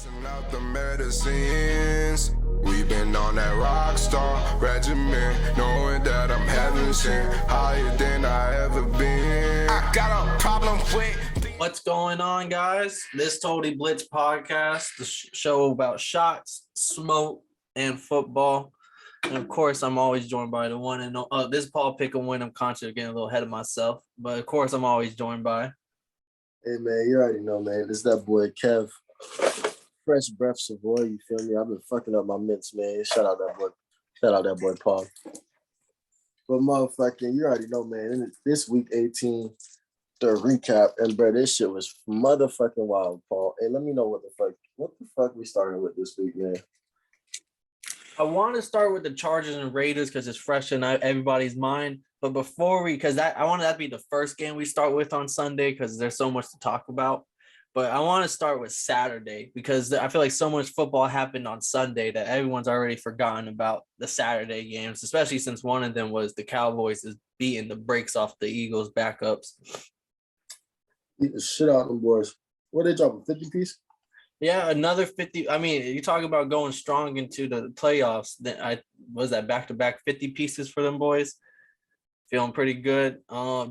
Passing out the medicines. We've been on that rock star regimen, knowing that I'm heaven sent, higher than I ever been. I got a problem with. What's going on, guys? This Totally Blitzed podcast, the show about shots, smoke, and football. And of course, I'm always joined by the one and this is Paul Pickle. I'm conscious of getting a little ahead of myself, but of course, I'm always joined by. Hey man, you already know, man. It's that boy Kev. Fresh breath Savoy, you feel me? I've been fucking up my mints, man. Shout out that boy Paul. But motherfucking, you already know, man. This week 18, the recap, and bro, this shit was motherfucking wild, Paul. Hey, let me know what the fuck we started with this week, man. I want to start with the Chargers and Raiders because it's fresh in everybody's mind. But before I wanted that to be the first game we start with on Sunday because there's so much to talk about. But I want to start with Saturday because I feel like so much football happened on Sunday that everyone's already forgotten about the Saturday games, especially since one of them was the Cowboys is beating the brakes off the Eagles backups. Beat the shit out of them boys. What they dropping, 50 piece? Yeah, another 50. I mean, you talk about going strong into the playoffs. Then was that back-to-back 50 pieces for them boys. Feeling pretty good.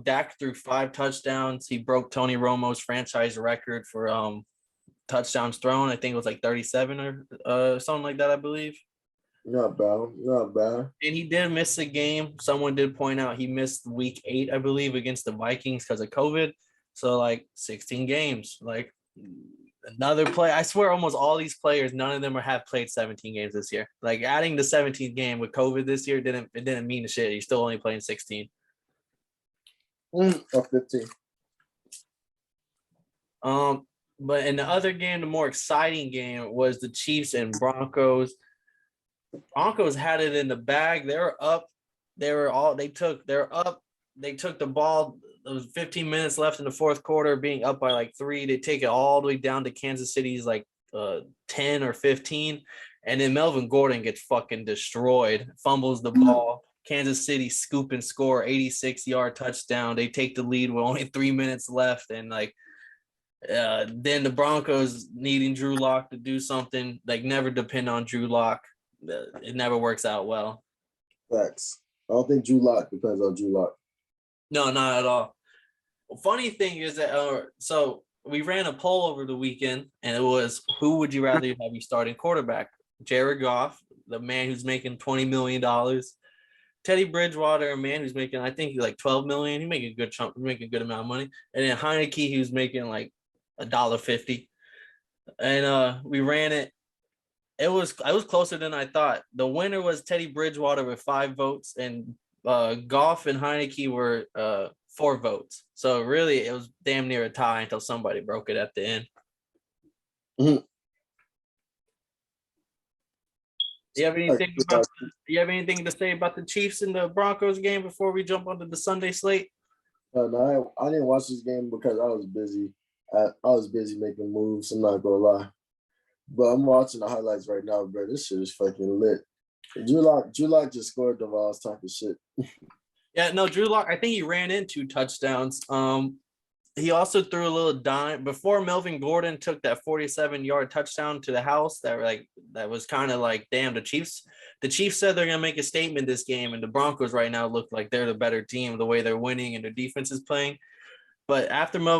Dak threw 5 touchdowns. He broke Tony Romo's franchise record for touchdowns thrown. I think it was like 37 or something like that, I believe. Not bad. And he did miss a game. Someone did point out he missed week 8, I believe, against the Vikings because of COVID. So, like, 16 games. Like, another play. I swear almost all these players, none of them have played 17 games this year. Like, adding the 17th game with COVID this year didn't mean the shit. You're still only playing 16. Or 15. But in the other game, the more exciting game was the Chiefs and Broncos. Broncos had it in the bag. They were up. They're up. They took the ball. There was 15 minutes left in the fourth quarter, being up by like 3. They take it all the way down to Kansas City's like 10 or 15. And then Melvin Gordon gets fucking destroyed, fumbles the ball. Kansas City scoop and score, 86-yard touchdown. They take the lead with only 3 minutes left. And like then the Broncos needing Drew Lock to do something. Like, never depend on Drew Lock. It never works out well. Facts. I don't think Drew Lock depends on Drew Lock. No, not at all. Funny thing is that so we ran a poll over the weekend, and it was, who would you rather have you starting quarterback? Jared Goff, the man who's making $20 million. Teddy Bridgewater, a man who's making, I think, like $12 million. He making a good chunk, making a good amount of money. And then Heineke, who's making like $1.50. And we ran it. I was closer than I thought. The winner was Teddy Bridgewater with 5 votes, and Goff and Heineke were 4 votes. So really, it was damn near a tie until somebody broke it at the end. Mm-hmm. You have anything to say about the Chiefs and the Broncos game before we jump onto the Sunday slate? No, I didn't watch this game because I was busy. I was busy making moves. I'm not gonna lie, but I'm watching the highlights right now, bro. This shit is fucking lit. Drew Lock just scored the balls talking shit. Yeah, no, Drew Lock, I think he ran in 2 touchdowns. He also threw a little dime before Melvin Gordon took that 47-yard touchdown to the house. That was kind of like, damn, the Chiefs said they're gonna make a statement this game, and the Broncos right now look like they're the better team the way they're winning and their defense is playing. But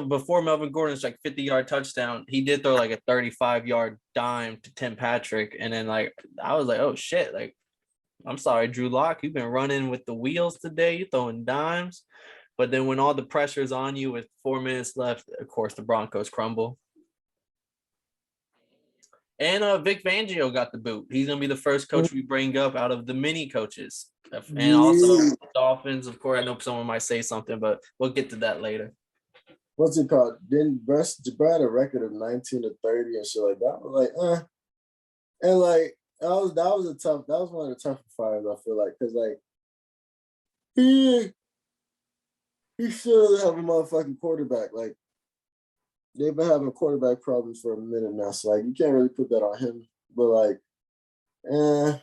before Melvin Gordon's like 50-yard touchdown, he did throw like a 35-yard dime to Tim Patrick, and then like I was like, oh shit, like, I'm sorry, Drew Lock, you've been running with the wheels today. You're throwing dimes. But then when all the pressure's on you with 4 minutes left, of course, the Broncos crumble. And Vic Fangio got the boot. He's going to be the first coach we bring up out of the mini coaches. And also the Dolphins, of course. I know someone might say something, but we'll get to that later. What's it called? Didn't Brad a record of 19-30 and shit like that? I was like, And like, that was one of the tougher fires, I feel like, because like he should have a motherfucking quarterback. Like, they've been having quarterback problems for a minute now, so like you can't really put that on him. But like, that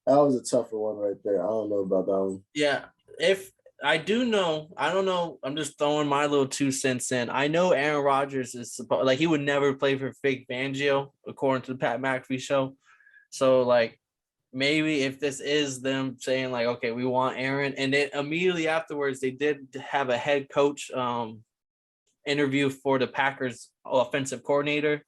was a tougher one right there. I don't know about that one. Yeah, if I do know. I don't know. I'm just throwing my little 2 cents in. I know Aaron Rodgers is supposed he would never play for fake Fangio, according to the Pat McAfee show. So like maybe if this is them saying like, okay, we want Aaron, and then immediately afterwards they did have a head coach interview for the Packers offensive coordinator,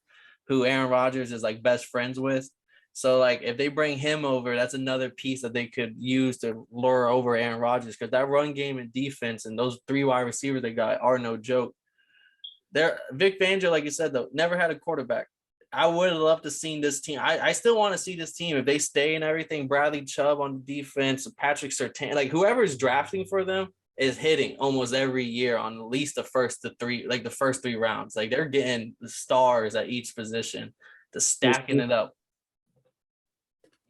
who Aaron Rodgers is like best friends with. So like if they bring him over, that's another piece that they could use to lure over Aaron Rodgers, because that run game and defense and those 3 wide receivers they got are no joke. Vic Fangio, like you said, though, never had a quarterback. I would have loved to see this team. I still want to see this team if they stay and everything. Bradley Chubb on the defense, Patrick Surtain, like whoever's drafting for them is hitting almost every year on at least the first 3 rounds. Like they're getting the stars at each position, to stacking it up.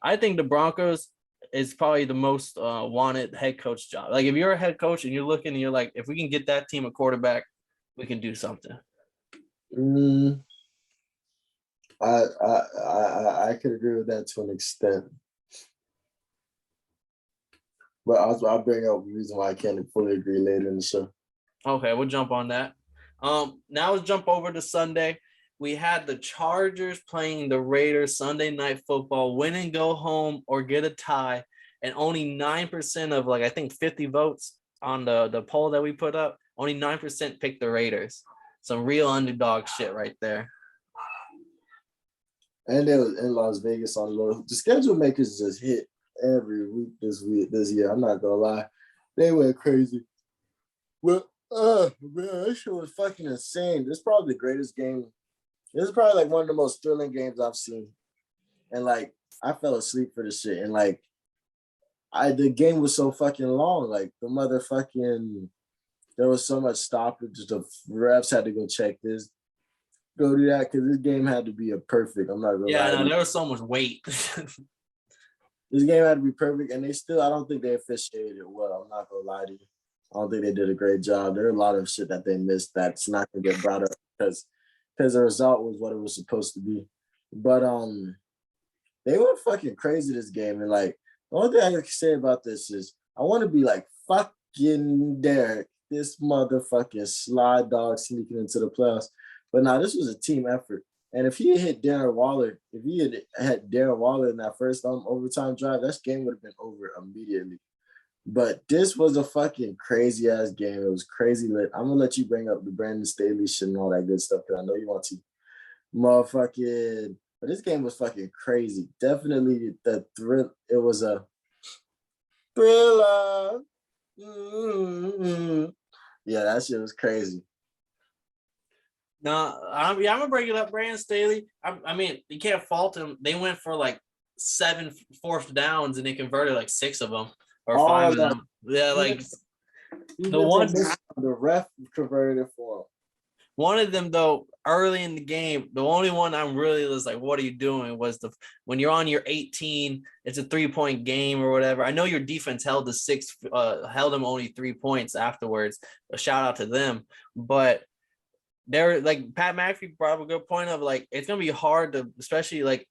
I think the Broncos is probably the most wanted head coach job. Like if you're a head coach and you're looking and you're like, if we can get that team a quarterback, we can do something. I could agree with that to an extent, but I'll bring up the reason why I can't fully agree later in the show. Okay, we'll jump on that. Now let's jump over to Sunday. We had the Chargers playing the Raiders Sunday Night Football, win and go home or get a tie, and only 9% of I think 50 votes on the poll that we put up, only 9% picked the Raiders. Some real underdog shit right there. And they was in Las Vegas on the schedule makers just hit every week this year. I'm not gonna lie, they went crazy. Well, man, that shit was fucking insane. This is probably the greatest game. This is probably like one of the most thrilling games I've seen. And like I fell asleep for the shit. And like the game was so fucking long. Like the motherfucking, there was so much stoppage. The refs had to go check this, go do that, because this game had to be a perfect. I'm not gonna lie. Yeah, there was so much weight. This game had to be perfect, and I don't think they officiated it well. I'm not gonna lie to you. I don't think they did a great job. There are a lot of shit that they missed that's not gonna get brought up because the result was what it was supposed to be. But they went fucking crazy this game, and like the only thing I can say about this is I want to be like fucking Derek, this motherfucking slide dog sneaking into the playoffs. But now this was a team effort. And if he had hit Darren Waller, if he had Darren Waller in that first overtime drive, that game would have been over immediately. But this was a fucking crazy ass game. It was crazy lit. I'm gonna let you bring up the Brandon Staley shit and all that good stuff because I know you want to. Motherfucking, but this game was fucking crazy. Definitely the thrill. It was a thriller. Mm-hmm. Yeah, that shit was crazy. No, I'm gonna bring it up, Brandon Staley. I mean, you can't fault him. They went for like 7 fourth downs and they converted like 6 of them or 5 of them. Yeah, like the ref converted it for him. One of them though, early in the game, the only one I'm really was like, "What are you doing?" Was when you're on your 18, it's a 3-point game or whatever. I know your defense held held them only 3 points afterwards. A shout out to them, but. They're like Pat McAfee brought up a good point of like it's gonna be hard to, especially like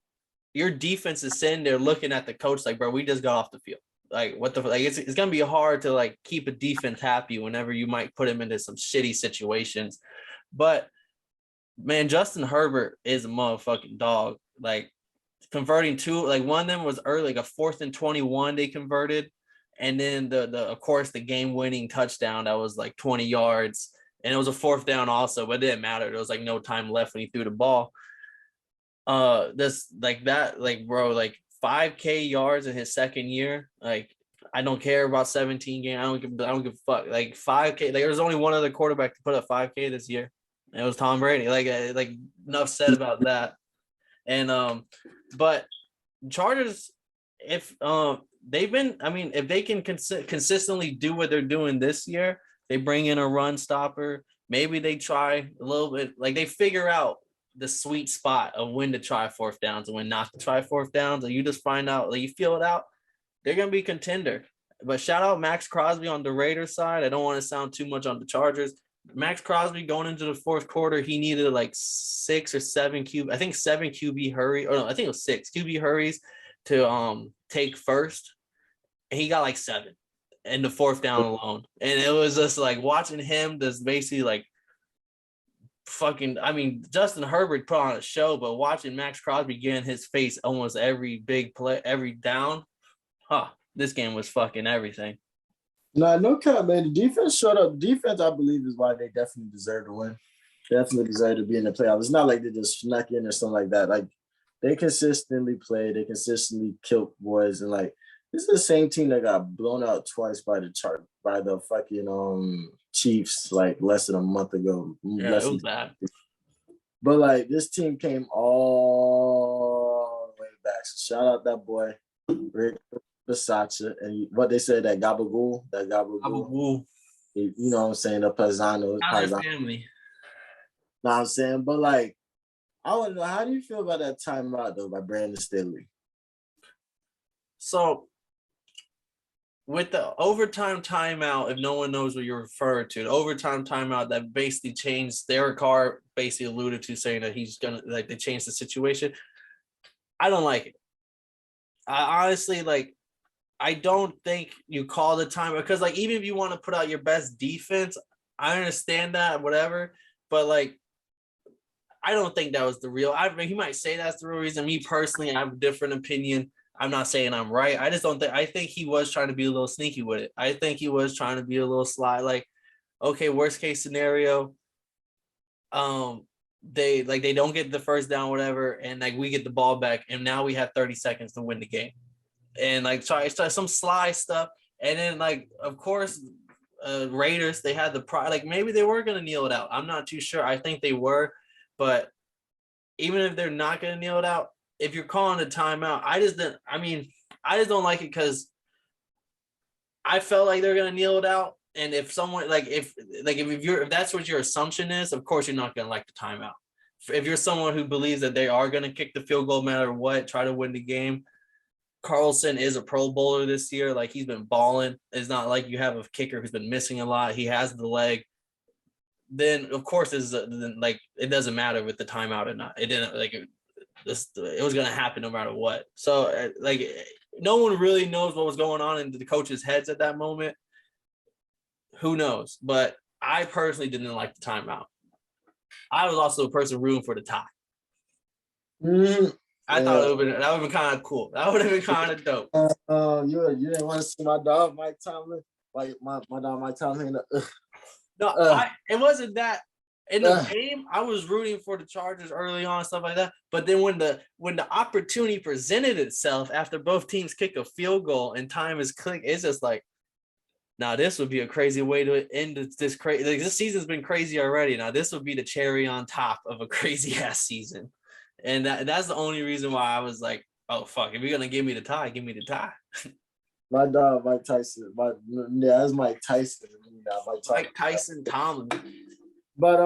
your defense is sitting there looking at the coach like, bro, we just got off the field. Like what the like it's gonna be hard to like keep a defense happy whenever you might put him into some shitty situations. But man, Justin Herbert is a motherfucking dog. Like converting 2, like one of them was early, like a 4th and 21 they converted, and then the of course the game winning touchdown that was like 20 yards. And it was a 4th down also, but it didn't matter. There was like no time left when he threw the ball. This like that, like bro, like 5K yards in his second year. Like I don't care about 17 games. I don't give a fuck. Like 5K. Like there was only one other quarterback to put up 5K this year. And it was Tom Brady. Like enough said about that. And but Chargers, if they've been, I mean, if they can consistently do what they're doing this year. They bring in a run stopper. Maybe they try a little bit. Like they figure out the sweet spot of when to try 4th downs and when not to try 4th downs. And you just find out, like you feel it out. They're going to be a contender. But shout out Max Crosby on the Raiders side. I don't want to sound too much on the Chargers. Max Crosby going into the 4th quarter, he needed like 6 or 7 QB. I think 7 QB hurry. Or no, I think it was 6 QB hurries to take first. And he got like 7. and the fourth down alone. And it was just like watching him just basically like fucking, I mean, Justin Herbert put on a show, but watching Max Crosby get in his face almost every big play, every down, this game was fucking everything. Nah, no cap, man. The defense showed up. Defense, I believe, is why they definitely deserve to win. Definitely deserve to be in the playoffs. It's not like they just snuck in or something like that. Like, they consistently play. They consistently killed boys. And, like, this is the same team that got blown out twice by the fucking Chiefs, like, less than a month ago. Yeah, it was bad. But, like, this team came all the way back. So, shout out that boy, Rick Versace, and what they said, that gabagool. You know what I'm saying? The Paisano. Family. Know what I'm saying? But, like, I want to know, how do you feel about that timeout, though, by Brandon Staley? So, with the overtime timeout, if no one knows what you're referring to, the overtime timeout that basically changed, Derek Carr basically alluded to saying that he's going to, like, they changed the situation. I don't like it. I honestly, like, I don't think you call the time, because, like, even if you want to put out your best defense, I understand that, whatever, but, like, I don't think that was the real. I mean, he might say that's the real reason. Me personally, I have a different opinion. I'm not saying I'm right. I just don't think. I think he was trying to be a little sneaky with it. I think he was trying to be a little sly. Like, okay, worst case scenario, they don't get the first down, whatever, and like we get the ball back, and now we have 30 seconds to win the game, and like try some sly stuff, and then like of course, Raiders, they had the like maybe they were gonna kneel it out. I'm not too sure. I think they were. But even if they're not going to kneel it out, if you're calling a timeout, I just don't like it, because I felt like they're going to kneel it out. And if someone if that's what your assumption is, of course you're not going to like the timeout. If you're someone who believes that they are going to kick the field goal no matter what, try to win the game. Carlson is a Pro Bowler this year. Like, he's been balling. It's not like you have a kicker who's been missing a lot. He has the leg. Then of course it doesn't matter with the timeout or not. It didn't it was going to happen no matter what. So like no one really knows what was going on in the coaches' heads at that moment. Who knows? But I personally didn't like the timeout. I was also a person rooting for the tie. I thought that would have been kind of cool. That would have been kind of dope. You didn't want to see my dog Mike Tomlin, like my dog Mike Tomlin. No, it wasn't that. In the game, I was rooting for the Chargers early on, stuff like that. But then when the opportunity presented itself after both teams kick a field goal and time is clicked, it's just like, now this would be a crazy way to end this crazy. Like, this season's been crazy already. Now this would be the cherry on top of a crazy ass season, and that's the only reason why I was like, oh fuck, if you're gonna give me the tie, give me the tie. My dog, Mike Tyson. That's Mike Tyson. Mike Tyson, Tomlin. But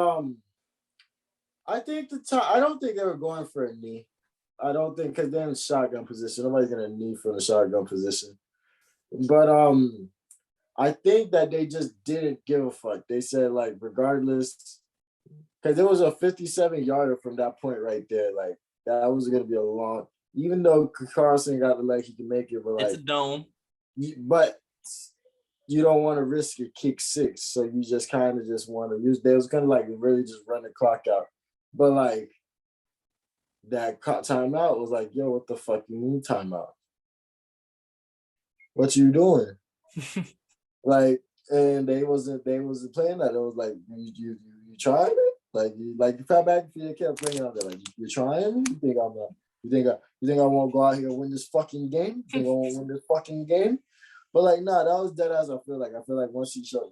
I think I don't think they were going for a knee. I don't think, because they're in shotgun position. Nobody's gonna knee from the shotgun position. But I think that they just didn't give a fuck. They said, like, regardless, because it was a 57-yarder from that point right there. Like, that was gonna be a long. Even though Carlson got the leg, he can make it. But it's a dome. But you don't want to risk your kick six, so you just kind of just want to use. They was gonna like really just run the clock out, but like that timeout was like, yo, what the fuck you mean timeout? What you doing? Like, and they wasn't playing that. It was like, you trying it? Like you fell back and you kept playing out there. Like, you trying me? You think I'm not? You think I won't go out here and win this fucking game? You think I won't win this fucking game? But like, nah, that was dead as I feel like. I feel like once he showed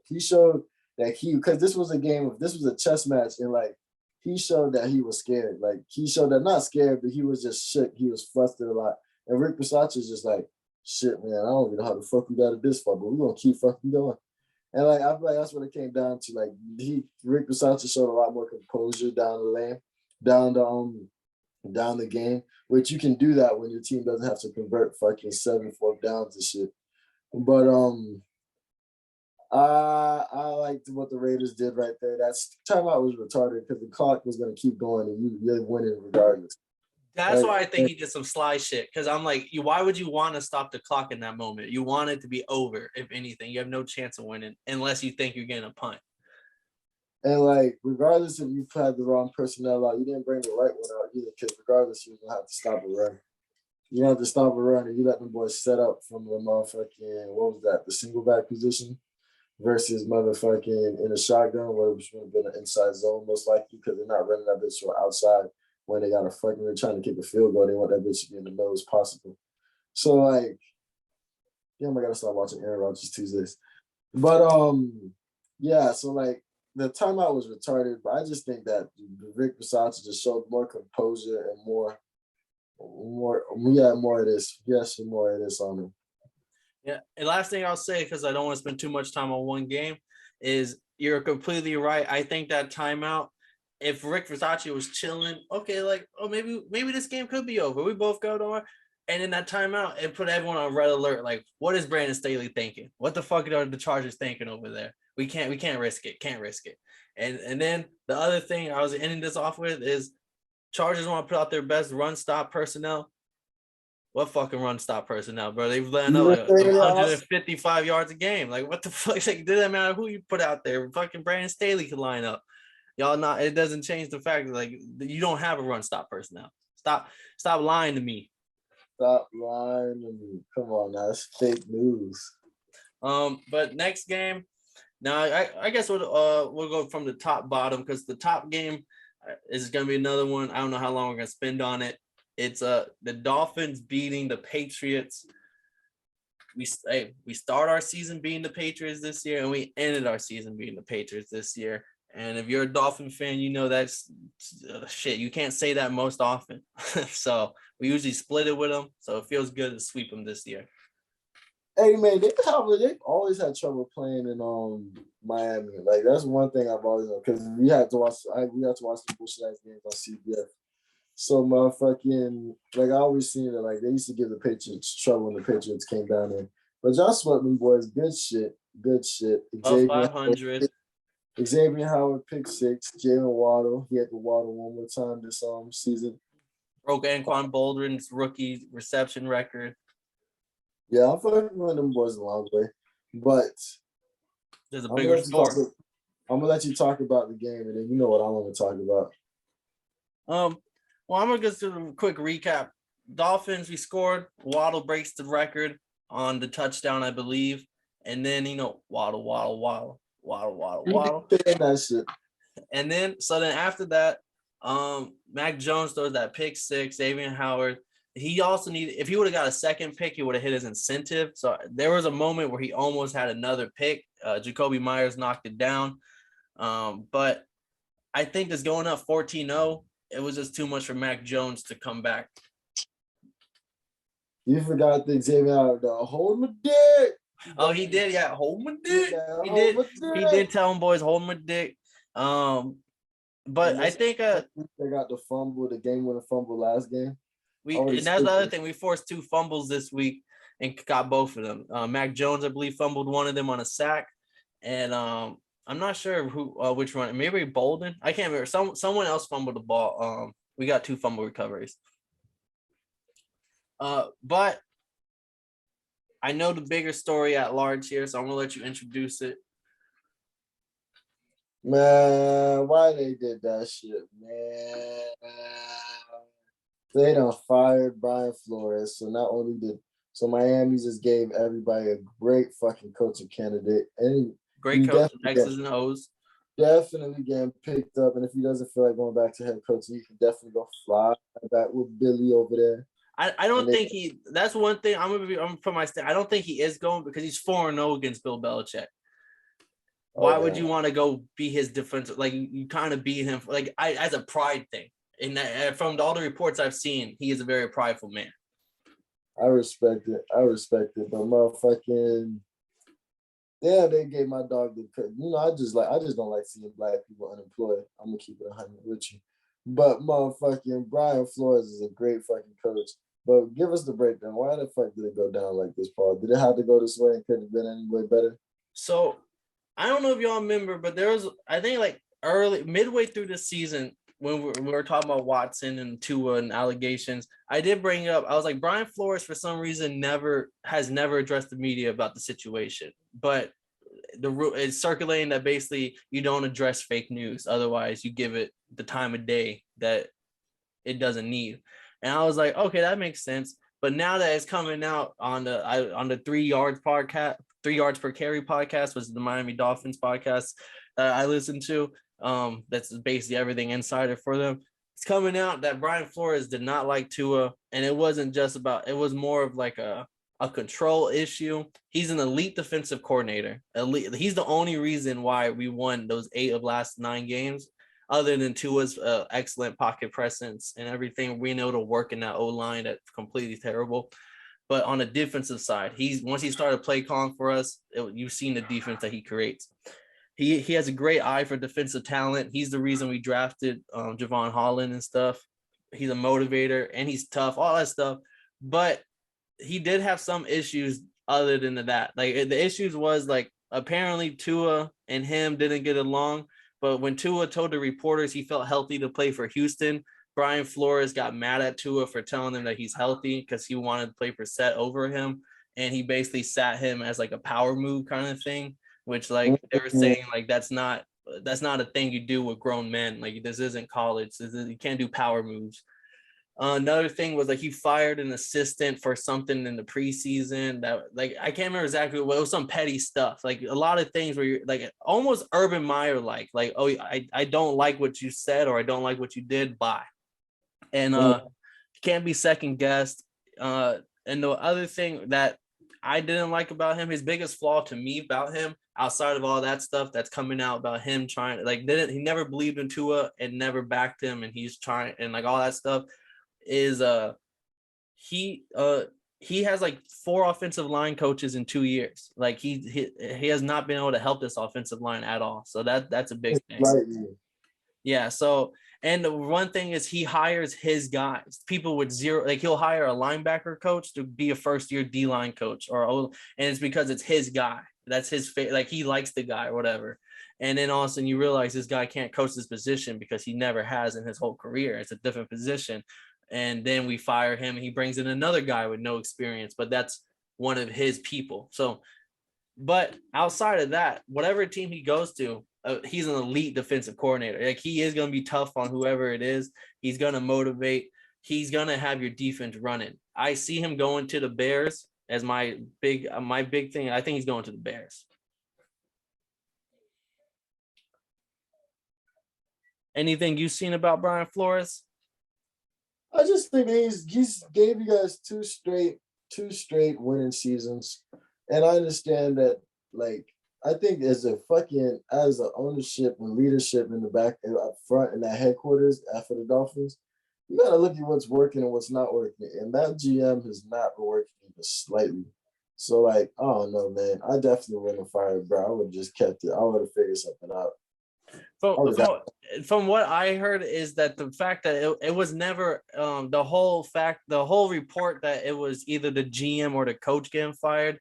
that because this was a chess match, and like he showed that he was scared. Like, he showed that, not scared, but he was just shook. He was flustered a lot. And Rick Bisaccia is just like, shit, man, I don't even know how the fuck we got it this far, but we're gonna keep fucking going. And like, I feel like that's what it came down to. Like, Rick Bisaccia showed a lot more composure down the lane, down the game, which you can do that when your team doesn't have to convert fucking 7 4th downs and shit. But I liked what the Raiders did right there. That timeout was retarded because the clock was going to keep going and you're winning regardless. That's why I think he did some sly shit. Because I'm like, why would you want to stop the clock in that moment? You want it to be over. If anything, you have no chance of winning unless you think you're getting a punt. And like, regardless if you had the wrong personnel out, you didn't bring the right one out either. Because regardless, you're gonna have to stop a run. You have to stop a run, and you let them boys set up from the motherfucking the single back position versus motherfucking in a shotgun, which would have been an inside zone most likely because they're not running that bitch to outside when they got they're trying to kick a field goal. They want that bitch to be in the middle as possible. So like, damn, I gotta start watching Aaron Rodgers Tuesdays. But yeah, so like the timeout was retarded, but I just think that Rick Versace just showed more composure and more of this. Yes, more of this on him. Yeah, and last thing I'll say, because I don't want to spend too much time on one game, is you're completely right. I think that timeout, if Rick Versace was chilling, okay, like, oh, maybe this game could be over. We both go to and in that timeout, it put everyone on red alert. Like, what is Brandon Staley thinking? What the fuck are the Chargers thinking over there? We can't risk it. Can't risk it. And then the other thing I was ending this off with is Chargers want to put out their best run stop personnel. What fucking run stop personnel, bro? They've landed up like 155 yards a game. Like, what the fuck? Like, it doesn't matter who you put out there. Fucking Brandon Staley could line up. Y'all not. It doesn't change the fact that like you don't have a run stop personnel. Stop lying to me. Stop lying to me. Come on, now, that's fake news. But next game. Now I guess we'll go from the top bottom because the top game is gonna be another one. I don't know how long we're gonna spend on it. It's the Dolphins beating the Patriots. We start our season beating the Patriots this year, and we ended our season beating the Patriots this year. And if you're a Dolphin fan, you know that's shit. You can't say that most often. So we usually split it with them. So it feels good to sweep them this year. Hey man, they've always had trouble playing in Miami. Like that's one thing I've always known because we had to watch the bullshit ass games on CBS. So motherfucking like I always seen it like they used to give the Patriots trouble when the Patriots came down there. But y'all swept them boys, good shit. Above 500. Xavier Howard pick 6. Jalen Waddle, he had to waddle one more time this season. Broke Anquan Boldrin's rookie reception record. Yeah, I'm fucking with them boys a long way. But there's a bigger score. I'm gonna let you talk about the game, and then you know what I want to talk about. Well, I'm gonna just do a quick recap. Dolphins, we scored. Waddle breaks the record on the touchdown, I believe, and then Waddle. That shit. And then after that, Mac Jones throws that pick 6. Xavier Howard. He also needed, if he would have got a second pick, he would have hit his incentive. So there was a moment where he almost had another pick. Jacoby Myers knocked it down. But I think this going up 14-0, it was just too much for Mac Jones to come back. You forgot the Xavier Howard, hold my dick. Oh, he did, yeah. Hold my dick. He did tell them boys, hold my dick. But I think they got the game-winning fumble last game. And that's the other thing. We forced 2 fumbles this week and got both of them. Mac Jones, I believe, fumbled one of them on a sack, and I'm not sure which one. Maybe Bolden. I can't remember. Someone else fumbled the ball. We got 2 fumble recoveries. But I know the bigger story at large here, so I'm gonna let you introduce it. Man, why they did that shit, man? They done fired Brian Flores. So Miami just gave everybody a great fucking coaching candidate. And great coach, X's and O's. Definitely getting picked up. And if he doesn't feel like going back to head coaching, he can definitely go fly back with Billy over there. I don't think that's one thing I'm gonna put my stand. I don't think he is going because he's 4-0 against Bill Belichick. Why would you want to go be his defensive? Like you kind of beat him as a pride thing. And from all the reports I've seen, he is a very prideful man. I respect it. But motherfucking, yeah, they gave my dog the credit. You know, I just don't like seeing black people unemployed. I'm gonna keep it 100 with you. But motherfucking Brian Flores is a great fucking coach. But give us the breakdown. Why the fuck did it go down like this, Paul? Did it have to go this way and couldn't have been any way better? So I don't know if y'all remember, but there was, I think, like midway through the season, when we were talking about Watson and Tua and allegations, I did bring up, I was like, Brian Flores for some reason has never addressed the media about the situation, but it's circulating that basically you don't address fake news, otherwise you give it the time of day that it doesn't need. And I was like, okay, that makes sense. But now that it's coming out on the 3 yards podcast, 3 yards per carry podcast, was the Miami Dolphins podcast that I listened to. That's basically everything insider for them. It's coming out that Brian Flores did not like Tua, and it wasn't just about, it was more of like a control issue. He's an elite defensive coordinator. He's the only reason why we won those 8 of last 9 games, other than Tua's excellent pocket presence and everything. We know to work in that O-line that's completely terrible. But on the defensive side, once he started play calling for us, you've seen the defense that he creates. He has a great eye for defensive talent. He's the reason we drafted Javon Holland and stuff. He's a motivator and he's tough, all that stuff. But he did have some issues other than that. Like the issues was like apparently Tua and him didn't get along. But when Tua told the reporters he felt healthy to play for Houston, Brian Flores got mad at Tua for telling him that he's healthy because he wanted to play for Set over him. And he basically sat him as like a power move kind of thing, which like they were saying, like, that's not a thing you do with grown men. Like, this isn't college. You can't do power moves. Another thing was like he fired an assistant for something in the preseason that, like, I can't remember exactly what it was, some petty stuff, like a lot of things where you're like almost Urban Meyer like, oh, I don't like what you said, or I don't like what you did, bye. And can't be second guessed. And the other thing that I didn't like about him, his biggest flaw to me about him, outside of all that stuff that's coming out about him trying, like, he never believed in Tua and never backed him, and he's trying, and like all that stuff, is he has like 4 offensive line coaches in 2 years. Like he has not been able to help this offensive line at all. So that's a big thing. Right. Yeah. So, and the one thing is he hires his guys, people with zero, like he'll hire a linebacker coach to be a first-year D-line coach, and it's because it's his guy. That's his like he likes the guy or whatever. And then all of a sudden you realize this guy can't coach this position because he never has in his whole career. It's a different position. And then we fire him. He brings in another guy with no experience, but that's one of his people. So, but outside of that, whatever team he goes to, he's an elite defensive coordinator. Like, he is going to be tough on whoever it is. He's going to motivate. He's going to have your defense running. I see him going to the Bears as my big thing. I think he's going to the Bears. Anything you've seen about Brian Flores? I just think he's gave you guys two straight winning seasons, and I understand that. Like, I think as a ownership and leadership in the back and up front in that headquarters after the Dolphins, you gotta look at what's working and what's not working, and that GM has not been working even slightly. So, like, I don't know, man. I definitely wouldn't have fired bro. I would have just kept it. I would have figured something out. From what I heard is that the fact that it was never the whole report that it was either the GM or the coach getting fired.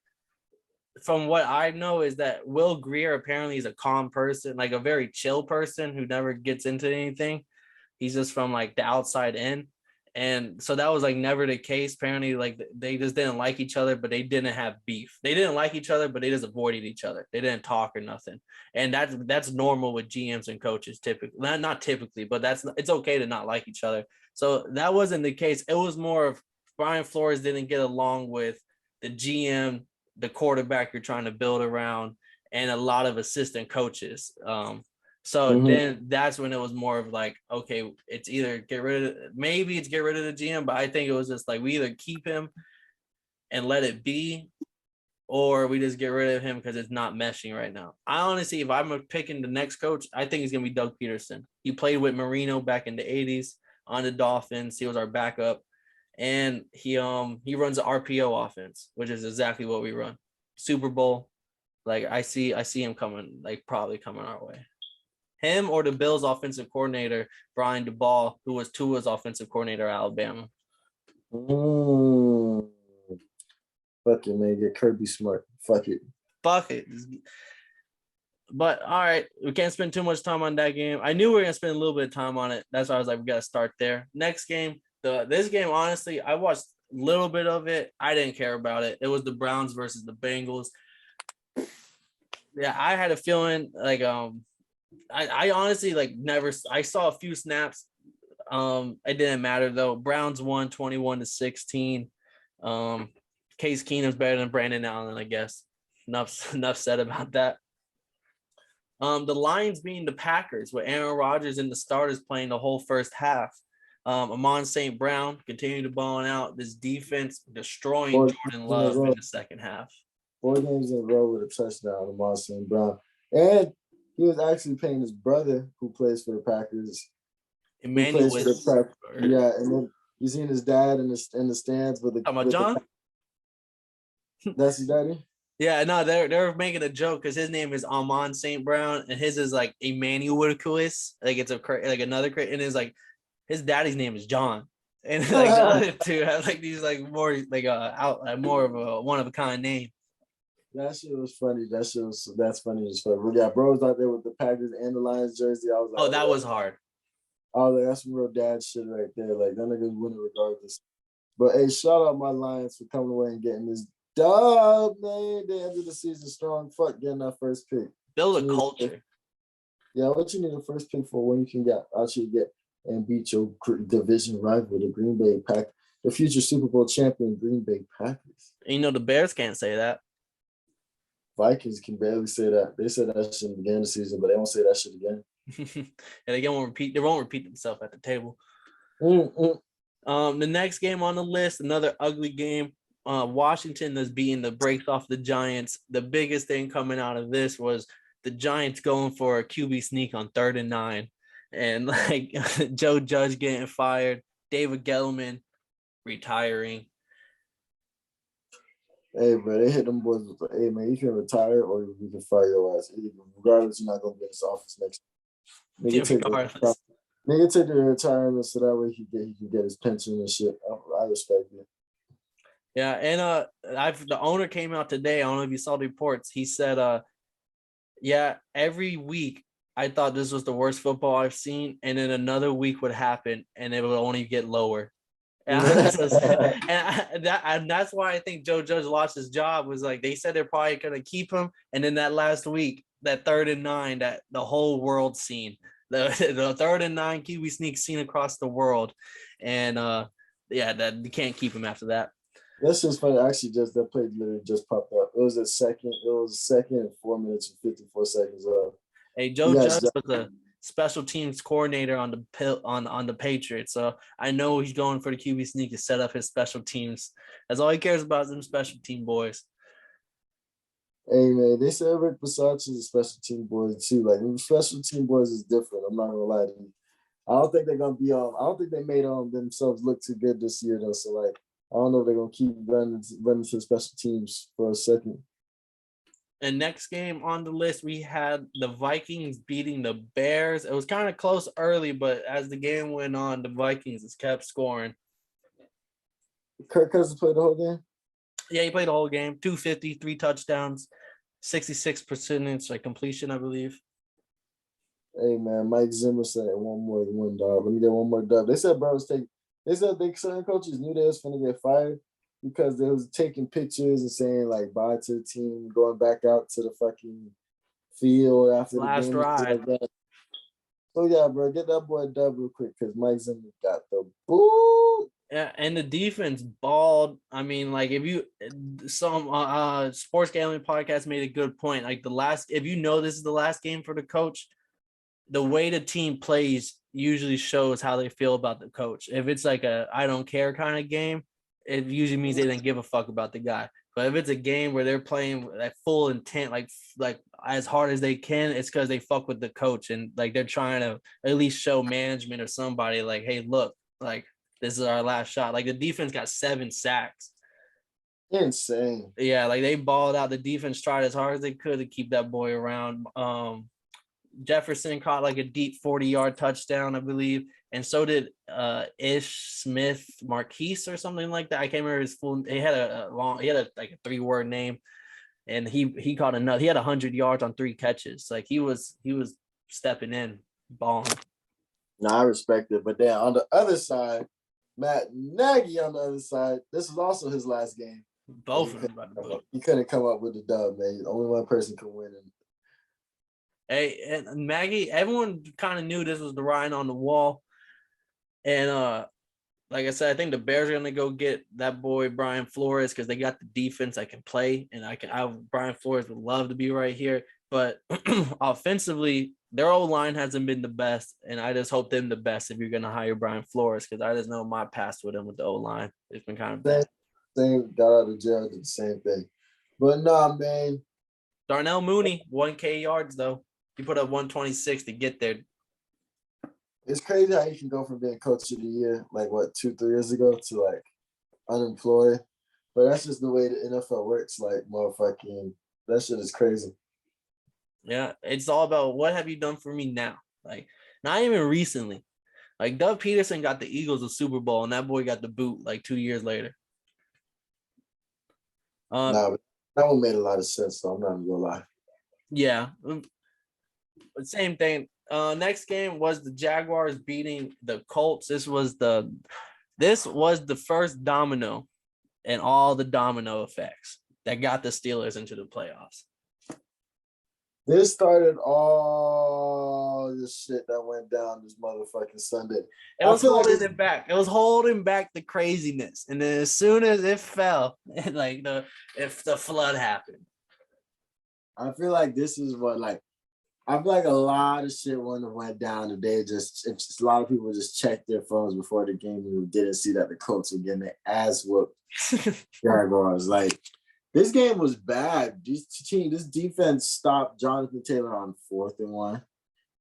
From what I know is that Will Grier apparently is a calm person, like a very chill person who never gets into anything. He's just from like the outside in. And so that was like never the case. Apparently, like they just didn't like each other, but they didn't have beef. They didn't like each other, but they just avoided each other. They didn't talk or nothing. And that's normal with GMs and coaches typically. Not typically, but it's okay to not like each other. So that wasn't the case. It was more of Brian Flores didn't get along with the GM, the quarterback you're trying to build around, and a lot of assistant coaches. Then that's when it was more of like, okay, it's either get rid of the GM, but I think it was just like we either keep him and let it be, or we just get rid of him because it's not meshing right now. I honestly, if I'm picking the next coach, I think it's gonna be Doug Peterson. He played with Marino back in the 80s on the Dolphins. He was our backup, and he runs an RPO offense, which is exactly what we run. Super Bowl, like I see him coming, like probably coming our way. Him or the Bills offensive coordinator, Brian DeBall, who was Tua's offensive coordinator at Alabama. Fuck it, man. Get Kirby Smart. Fuck it. But all right, we can't spend too much time on that game. I knew we were gonna spend a little bit of time on it. That's why I was like, we gotta start there. Next game, this game, honestly, I watched a little bit of it. I didn't care about it. It was the Browns versus the Bengals. Yeah, I had a feeling like I honestly like never. I saw a few snaps. It didn't matter though. Browns won 21-16. Case Keenum's better than Brandon Allen, I guess. Enough said about that. The Lions being the Packers with Aaron Rodgers and the starters playing the whole first half. Amon St. Brown continued to ball out. This defense destroying Jordan Love in the second half. 4 games in a row with a touchdown, Amon St. Brown. And he was actually playing his brother who plays for the Packers. Emmanuel. Yeah, and then you seen his dad in the stands with the. Talking about John? That's his daddy? Yeah, no, they're making a joke because his name is Amon St. Brown and his is like Emmanuel. Like it's like another and it's like his daddy's name is John. And like the other two have like these like more like more of a one of a kind name. That shit was funny. That's funny as fuck. Yeah, bro was out there with the Packers and the Lions jersey. I was like, oh, that was hard. I was like, that's some real dad shit right there. Like, that nigga's winning regardless. But hey, shout out my Lions for coming away and getting this dub, man. They ended the season strong. Fuck getting that first pick. Build a culture. Yeah, what you need a first pick for when you can actually get and beat your division rival, the Green Bay Packers, the future Super Bowl champion Green Bay Packers. And you know the Bears can't say that. Vikings can barely say that. They said that shit in the beginning of the season, but they won't say that shit again. And they won't repeat themselves at the table. The next game on the list, another ugly game. Washington is beating the brakes off the Giants. The biggest thing coming out of this was the Giants going for a QB sneak on 3rd and 9. And like Joe Judge getting fired, David Gettleman retiring. Hey, bro, they hit them boys with like, hey, man, you can retire or we can fire your ass. Regardless, you're not going to get this office next year. Nigga take the retirement so that way he can get his pension and shit. I respect it. Yeah, and the owner came out today. I don't know if you saw the reports. He said, yeah, every week I thought this was the worst football I've seen, and then another week would happen, and it would only get lower. And that's why I think Joe Judge lost his job. Was like they said they're probably gonna keep him, and then that last week, that 3rd and 9, that the whole world seen, the 3rd and 9 QB sneak seen across the world, and yeah, that you can't keep him after that. That's just funny. Actually, that play literally just popped up. It was a second and 4 minutes and 54 seconds left. Hey, Joe Judge was a special teams coordinator on the Patriots, so I know he's going for the QB sneak to set up his special teams. That's all he cares about is them special team boys. Hey man, they said Rick Bisaccia is a special team boys too. Like special team boys is different. I'm not gonna lie to you. I don't think they're gonna be I don't think they made themselves look too good this year though. So like I don't know if they're gonna keep running to special teams for a second. And next game on the list, we had the Vikings beating the Bears. It was kind of close early, but as the game went on, the Vikings just kept scoring. Kirk Cousins played the whole game? Yeah, he played the whole game. 250, 3 touchdowns, 66% like completion, I believe. Hey, man, Mike Zimmer said one more win, dog. Let me get one more dub. They said certain coaches knew they was going to get fired because they was taking pictures and saying, like, bye to the team, going back out to the fucking field after last the game. ride. Like so, yeah, bro, get that boy a dub real quick because Mike Zimmer got the boo. Yeah, and the defense balled. I mean, like some sports gambling podcast made a good point. Like if you know this is the last game for the coach, the way the team plays usually shows how they feel about the coach. If it's like a I don't care kind of game, it usually means they didn't give a fuck about the guy. But if it's a game where they're playing at full intent, like as hard as they can, it's because they fuck with the coach and like they're trying to at least show management or somebody like, hey, look, like this is our last shot. Like the defense got 7 sacks. Insane. Yeah, like they balled out. The defense tried as hard as they could to keep that boy around. Jefferson caught like a deep 40-yard touchdown, I believe, and so did Ish Smith Marquise or something like that. I can't remember his full. He had a 3-word name. and he caught another. He had 100 yards on 3 catches. Like he was stepping in, balling. No, I respect it. But then on the other side, Matt Nagy on the other side, this was also his last game. Both of them. He couldn't come up with the dub, man. Only one person could win. Hey, and Maggie, everyone kind of knew this was the writing on the wall. And like I said, I think the Bears are gonna go get that boy Brian Flores because they got the defense that can play, and Brian Flores would love to be right here. But offensively, their O-line hasn't been the best, and I just hope them the best if you're gonna hire Brian Flores because I just know my past with him with the O-line. It's been kind of bad. Same got out of jail, did the same thing. But nah, man. Darnell Mooney, 1K yards though. He put up 126 to get there. It's crazy how you can go from being coach of the year, like what, 2-3 years ago, to like unemployed. But that's just the way the NFL works. Like motherfucking, that shit is crazy. Yeah, it's all about what have you done for me now? Like, not even recently. Like Doug Peterson got the Eagles a Super Bowl, and that boy got the boot like 2 years later. But that one made a lot of sense, so I'm not even gonna lie. Yeah, but same thing. Next game was the Jaguars beating the Colts. This was the first domino and all the domino effects that got the Steelers into the playoffs. This started all this shit that went down this motherfucking Sunday. It was holding it back. It was holding back the craziness. And then as soon as it fell, if the flood happened. I feel like this is what I feel like a lot of shit wouldn't have went down today. If a lot of people just checked their phones before the game and didn't see that the Colts were getting their ass whooped. Jaguars. Like, this game was bad. This defense stopped Jonathan Taylor on 4th and 1,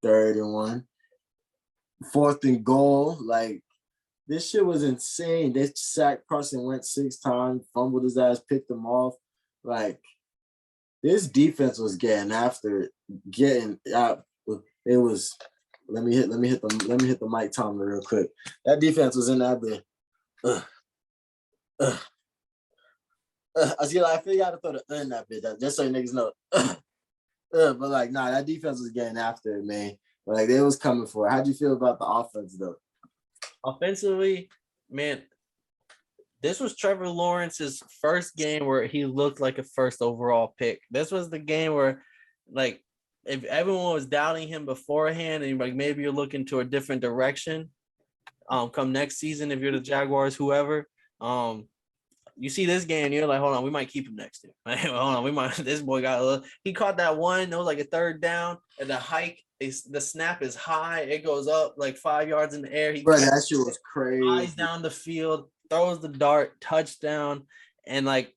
3rd and 1, 4th and goal. Like, this shit was insane. They sacked Carson Wentz 6 times, fumbled his ass, picked him off. Like, this defense was getting after it, getting out. It was. Let me hit the Mike Tomlin real quick. That defense was in that bit. I feel you got to throw the in that bit, just so you niggas know. But like, nah, that defense was getting after it, man. Like, they was coming for it. How'd you feel about the offense, though? Offensively, man, this was Trevor Lawrence's first game where he looked like a first overall pick. This was the game where, like, if everyone was doubting him beforehand and like maybe you're looking to a different direction, come next season if you're the Jaguars, whoever, you see this game and you're like, hold on, we might keep him next year. Hold on, this boy got a little. He caught that one. It was like a 3rd down, and the hike is the snap is high. It goes up like 5 yards in the air. That shit was crazy. Flies down the field, throws the dart, touchdown, and like,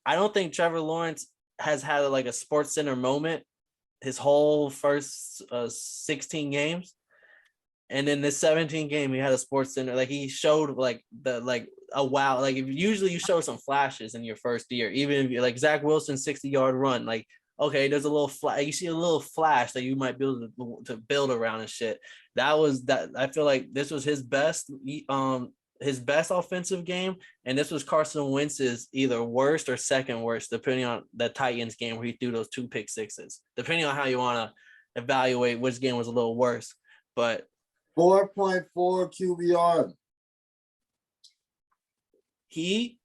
I don't think Trevor Lawrence has had like a Sports Center moment his whole first 16 games. And in this 17 game, he had a Sports Center. Like, he showed like a wow. Like, if usually you show some flashes in your first year, even if you're like Zach Wilson 60-yard run, like, okay, there's a little you see a little flash that you might be able to build around and shit. That was that. I feel like this was his best offensive game, and this was Carson Wentz's either worst or second worst, depending on the Titans game where he threw those 2 pick sixes. Depending on how you want to evaluate which game was a little worse, but 4.4 QBR. He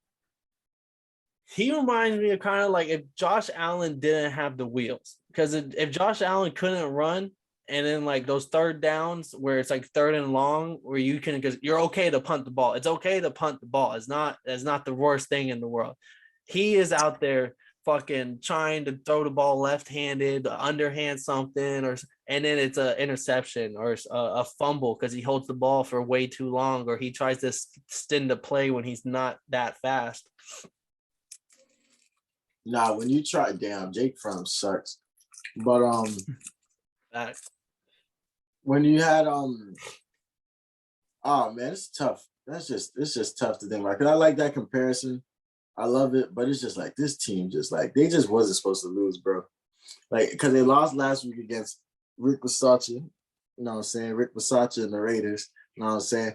reminds me of kind of like if Josh Allen didn't have the wheels, because if Josh Allen couldn't run, and then like those 3rd downs where it's like 3rd and long, where you can, because you're okay to punt the ball. It's okay to punt the ball. It's not the worst thing in the world. He is out there fucking trying to throw the ball left-handed, underhand something, and then it's an interception or a fumble because he holds the ball for way too long, or he tries to extend the play when he's not that fast. Nah, when you try, damn, Jake Fromm sucks. But when you had oh man, it's tough. It's just tough to think about. Cause I like that comparison. I love it, but it's just like this team just like they just wasn't supposed to lose, bro. Like, because they lost last week against Rick Versace, you know what I'm saying? Rick Versace and the Raiders, you know what I'm saying?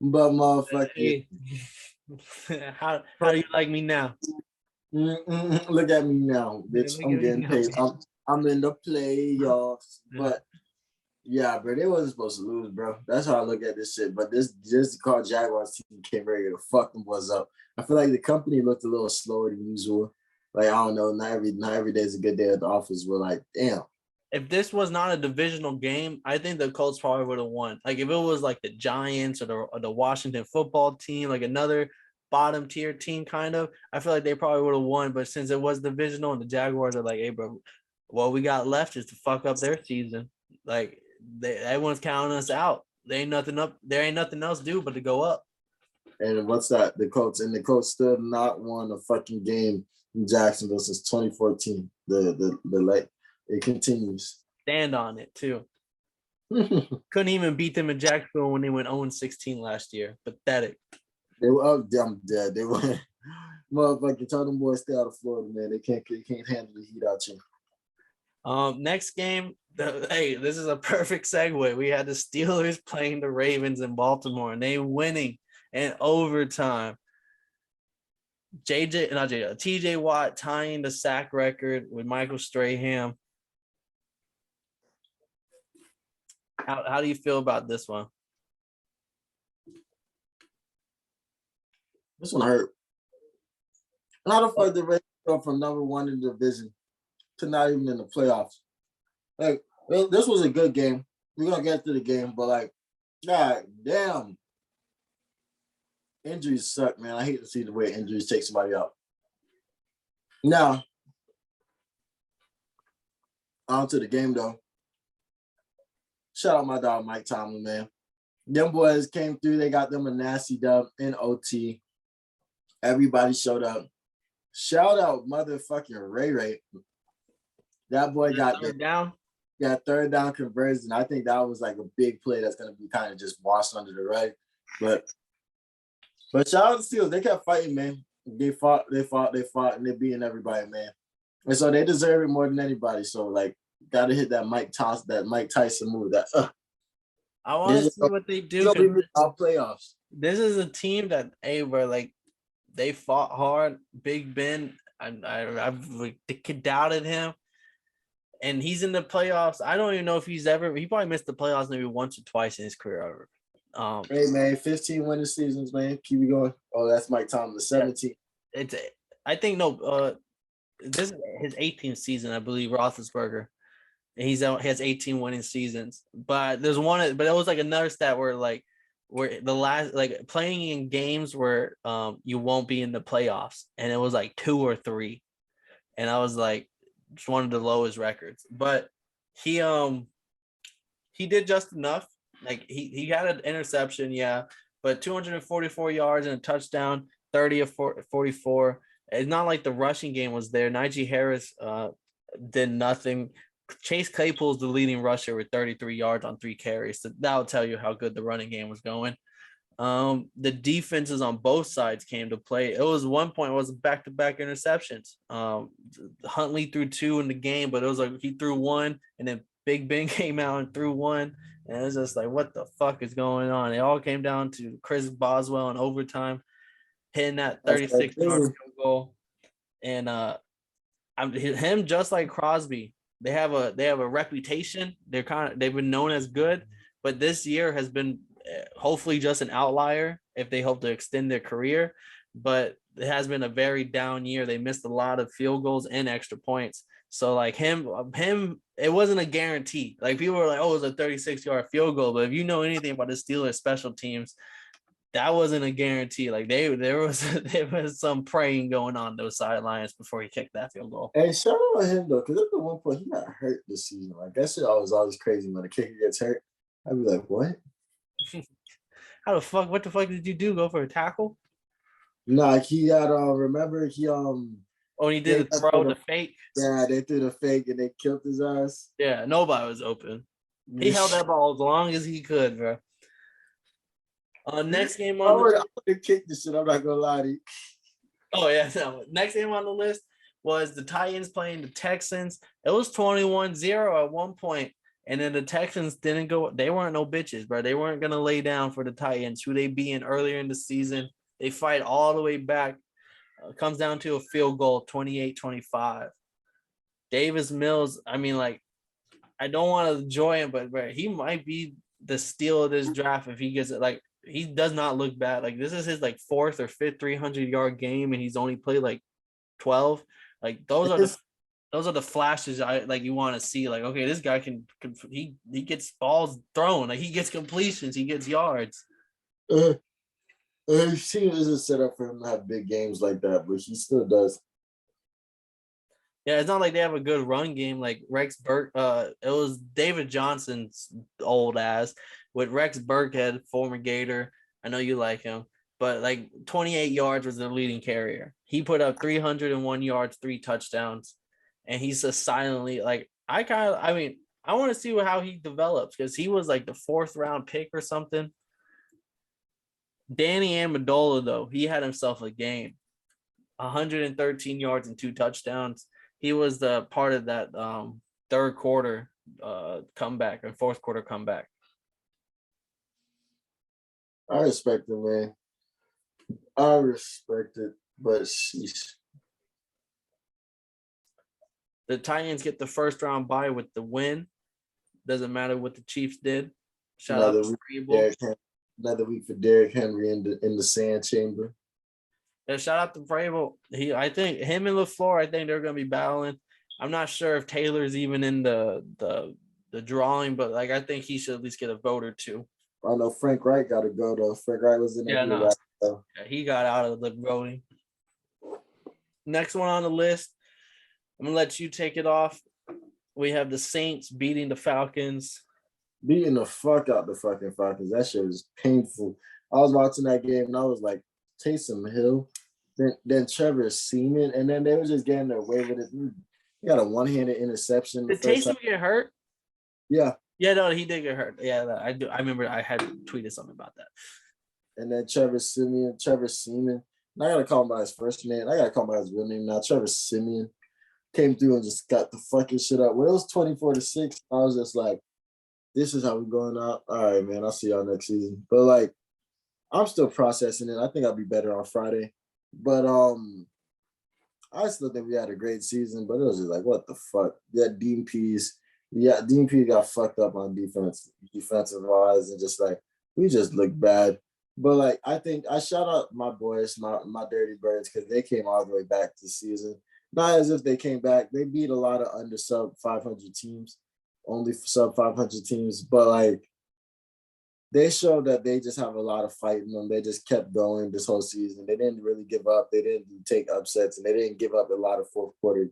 But motherfucker. How do you like me now? Look at me now, bitch. Look I'm at me getting now. paid. I'm in the playoffs. But yeah, bro, they wasn't supposed to lose, bro. That's how I look at this shit. But this just called Jaguars team came ready to fuck them boys up. I feel like the company looked a little slower than usual. Like, I don't know, not every day is a good day at the office. We're like, damn. If this was not a divisional game, I think the Colts probably would have won. Like if it was like the Giants or the Washington football team, like another bottom tier team, kind of, I feel like they probably would have won. But since it was divisional and the Jaguars are like, hey, bro, what we got left is to fuck up their season. Like everyone's counting us out. There ain't nothing up. There ain't nothing else to do but to go up. And what's that? The Colts still not won a fucking game in Jacksonville since 2014. The like it continues. Stand on it too. Couldn't even beat them in Jacksonville when they went 0-16 last year. Pathetic. They were up, I'm dead. They were motherfucking tell them boys stay out of Florida, man. They can't handle the heat out here. Next game, hey, this is a perfect segue. We had the Steelers playing the Ravens in Baltimore, and they winning in overtime. TJ Watt tying the sack record with Michael Strahan. How do you feel about this one? This one hurt. How the fuck did Ravens go from number one in the division to not even in the playoffs? Like, this was a good game. We're gonna get to the game, but like, god damn. Injuries suck, man. I hate to see the way injuries take somebody out. Now, on to the game though. Shout out my dog Mike Tomlin, man. Them boys came through. They got them a nasty dub in OT. Everybody showed up. Shout out motherfucking Ray. That boy got third down. Yeah, third down conversion. I think that was like a big play that's gonna be kind of just washed under the rug. But shout out to Steelers. They kept fighting, man. They fought, and they're beating everybody, man. And so they deserve it more than anybody. So like, gotta hit that Mike Tyson move. I want to see what they do. Our playoffs. This is a team that, hey, where like they fought hard. Big Ben, I've doubted him, and he's in the playoffs. I don't even know if he probably missed the playoffs maybe once or twice in his career. Hey man, 15 winning seasons, man. Keep it going. Oh, that's Mike Tomlin, 17. I think this is his 18th season, I believe. Roethlisberger. He has 18 winning seasons, but there's one. But it was like another stat where the last playing in games where you won't be in the playoffs, and it was like 2 or 3, and I was like, it's one of the lowest records. But he did just enough. Like he had an interception, yeah, but 244 yards and a touchdown, 30 of 44. It's not like the rushing game was there. Najee Harris did nothing. Chase Claypool's the leading rusher with 33 yards on 3 carries. So that'll tell you how good the running game was going. The defenses on both sides came to play. It was one point, it was back-to-back interceptions. Huntley threw 2 in the game, but it was like he threw 1, and then Big Ben came out and threw 1. And it's just like, what the fuck is going on? It all came down to Chris Boswell in overtime, hitting that 36-yard field goal. And him, just like Crosby, they have a reputation. They've been known as good, but this year has been hopefully just an outlier if they hope to extend their career. But it has been a very down year. They missed a lot of field goals and extra points. So like him, it wasn't a guarantee. Like people were like, oh, it was a 36-yard field goal. But if you know anything about the Steelers special teams, that wasn't a guarantee. Like there was some praying going on those sidelines before he kicked that field goal. Hey, shout out to him though, because at the one point he got hurt this season. Like that shit always crazy when a kicker gets hurt. I'd be like, what? What the fuck did you do? Go for a tackle? Nah, he had remember he Oh, he did the fake. Yeah, they threw the fake and they killed his ass. Yeah, nobody was open. He held that ball as long as he could, bro. Next game on I would have kicked this shit. I'm not gonna lie to you. Oh yeah, no. Next game on the list was the Titans playing the Texans. It was 21-0 at one point, and then the Texans didn't go. They weren't no bitches, bro. They weren't gonna lay down for the Titans, who they beat earlier in the season. They fight all the way back. Comes down to a field goal, 28-25. Davis Mills, I mean, like, I don't want to enjoy him, but he might be the steal of this draft if he gets it. Like, he does not look bad. Like, this is his like fourth or fifth 300-yard game, and he's only played like 12. Like, those are the flashes I like you want to see. Like, okay, this guy can he gets balls thrown, like he gets completions, he gets yards. His team isn't set up for him to have big games like that, but he still does. Yeah, it's not like they have a good run game. Like Rex Burke, it was David Johnson's old ass with Rex Burkhead, former Gator. I know you like him, but like 28 yards was the leading carrier. He put up 301 yards, 3 touchdowns, and he's just silently like I want to see how he develops because he was like the 4th round pick or something. Danny Amendola, though, he had himself a game, 113 yards and 2 touchdowns. He was the part of that third quarter comeback and fourth quarter comeback. I respect it, man. I respect it, but sheesh. The Titans get the first round bye with the win. Doesn't matter what the Chiefs did. Shout out to Vrabel. Another week for Derrick Henry in the sand chamber. Yeah, shout out to Vrabel. I think him and LaFleur, I think they're going to be battling. I'm not sure if Taylor's even in the drawing, but like I think he should at least get a vote or two. I know Frank Wright got to go though. Frank Wright was in there. Yeah, he got out of the voting. Next one on the list, I'm gonna let you take it off. We have the Saints beating the Falcons. Beating the fuck out the fucking Falcons. That shit was painful. I was watching that game and I was like, Taysom Hill, then Trevor Seaman, and then they were just getting their way with it. He got a one-handed interception. Did Taysom get hurt? Yeah. Yeah, no, he did get hurt. Yeah, I do. I remember I had tweeted something about that. And then Trevor Seaman. And I gotta call him by his first name. I gotta call him by his real name now. Trevor Simeon came through and just got the fucking shit up. When it was 24-6, I was just like, this is how we're going out. All right, man. I'll see y'all next season. But like, I'm still processing it. I think I'll be better on Friday. But I still think we had a great season, but it was just like, what the fuck? Yeah, Dean Pease. Yeah, Dean Pease got fucked up on defensive wise, and just like we just looked bad. But like I think I shout out my boys, my Dirty Birds, because they came all the way back this season. Not as if they came back. They beat a lot of under sub 500 teams, only sub 500 teams, but like they showed that they just have a lot of fight in them. They just kept going this whole season. They didn't really give up. They didn't take upsets, and they didn't give up a lot of fourth quarter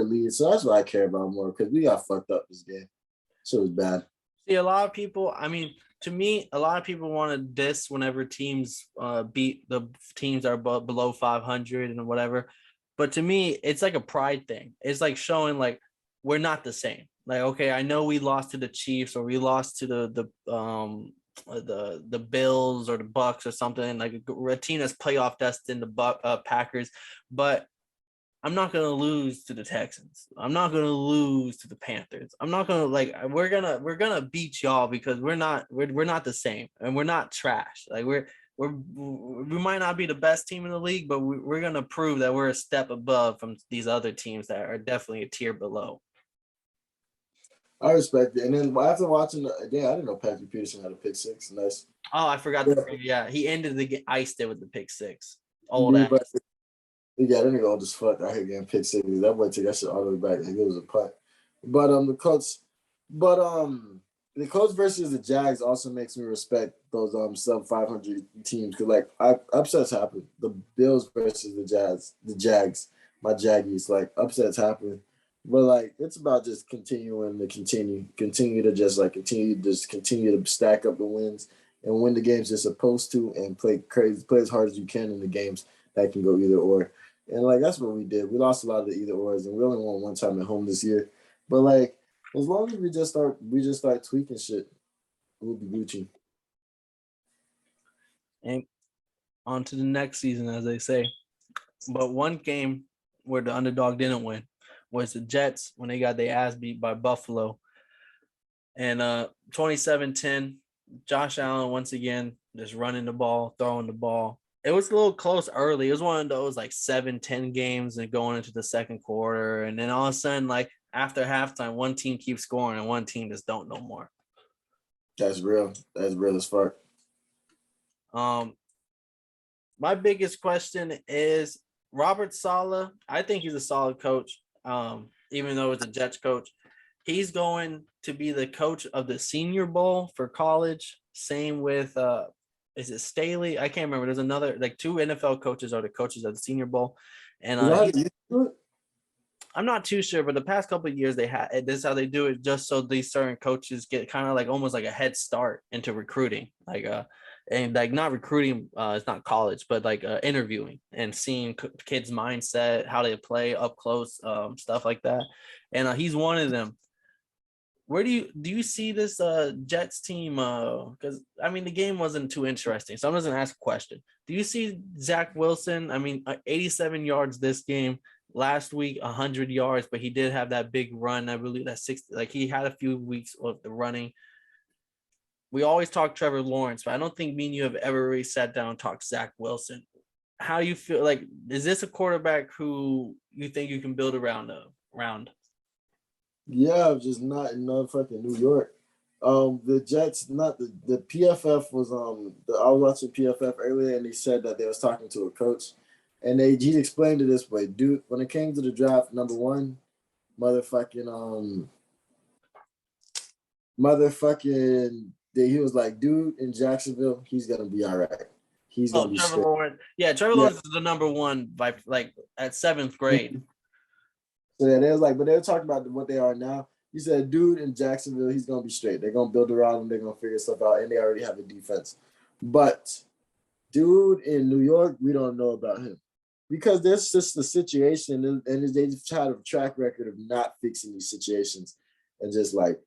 leads. So that's what I care about more because we got fucked up this game. So it was bad. See, a lot of people, I mean, to me, a lot of people want to diss whenever teams beat the teams that are below 500 and whatever. But to me, it's like a pride thing. It's like showing like we're not the same. Like, okay, I know we lost to the Chiefs or we lost to the Bills or the Bucks or something, like a team that's playoff destined, the Packers, but I'm not gonna lose to the Texans. I'm not gonna lose to the Panthers. I'm not gonna we're gonna beat y'all because we're not the same and we're not trash. Like we might not be the best team in the league, but we're gonna prove that we're a step above from these other teams that are definitely a tier below. I respect it. And then after watching I didn't know Patrick Peterson had a pick six. Nice. Oh, I forgot. He ended the game. Iced it with the pick six. Old ass. Yeah, that nigga old as fuck. I hate getting pick six. That boy took that shit all the way back. Like it was a punt. But the Colts versus the Jags also makes me respect those sub 500 teams because like upsets happen. The Bills versus the Jags, my Jaggies, like upsets happen. But like it's about just continue to stack up the wins and win the games you're supposed to and play as hard as you can in the games that can go either or. And like that's what we did. We lost a lot of the either ors and we only won one time at home this year. But like as long as we just start tweaking shit, we'll be Gucci. And on to the next season, as they say. But one game where the underdog didn't win was the Jets when they got their ass beat by Buffalo. And 27-10, Josh Allen once again just running the ball, throwing the ball. It was a little close early. It was one of those like 7-10 games and going into the second quarter. And then all of a sudden, like after halftime, one team keeps scoring and one team just don't no more. That's real. That's real as fuck. My biggest question is Robert Saleh. I think he's a solid coach. Even though it's a Jets coach, he's going to be the coach of the Senior Bowl for college. Same with is it Staley? I can't remember. There's another like 2 NFL coaches are the coaches of the Senior Bowl, and I'm not too sure, but the past couple of years they had this is how they do it, just so these certain coaches get kind of like almost like a head start into recruiting, like and like not recruiting, it's not college, but like interviewing and seeing kids' mindset, how they play up close, stuff like that. And he's one of them. Where do you see this Jets team? Because I mean the game wasn't too interesting, so I'm just gonna ask a question. Do you see Zach Wilson? I mean, 87 yards this game. Last week, 100 yards, but he did have that big run. I believe that 60. Like he had a few weeks of the running. We always talk Trevor Lawrence, but I don't think me and you have ever really sat down and talked Zach Wilson. How you feel? Like, is this a quarterback who you think you can build around? Yeah, just not in fucking New York. The Jets, not the PFF was I was watching PFF earlier and he said that they was talking to a coach and he explained it this way, dude. When it came to the draft, number one, he was like, dude, in Jacksonville, he's gonna be all right. He's gonna be Trevor straight. Lawrence. Yeah, Trevor Lawrence is the number one by like at 7th grade. So yeah, they was like, but they were talking about what they are now. He said, dude, in Jacksonville, he's gonna be straight. They're gonna build around him. They're gonna figure stuff out, and they already have a defense. But dude, in New York, we don't know about him because there's just the situation, and they just had a track record of not fixing these situations and just like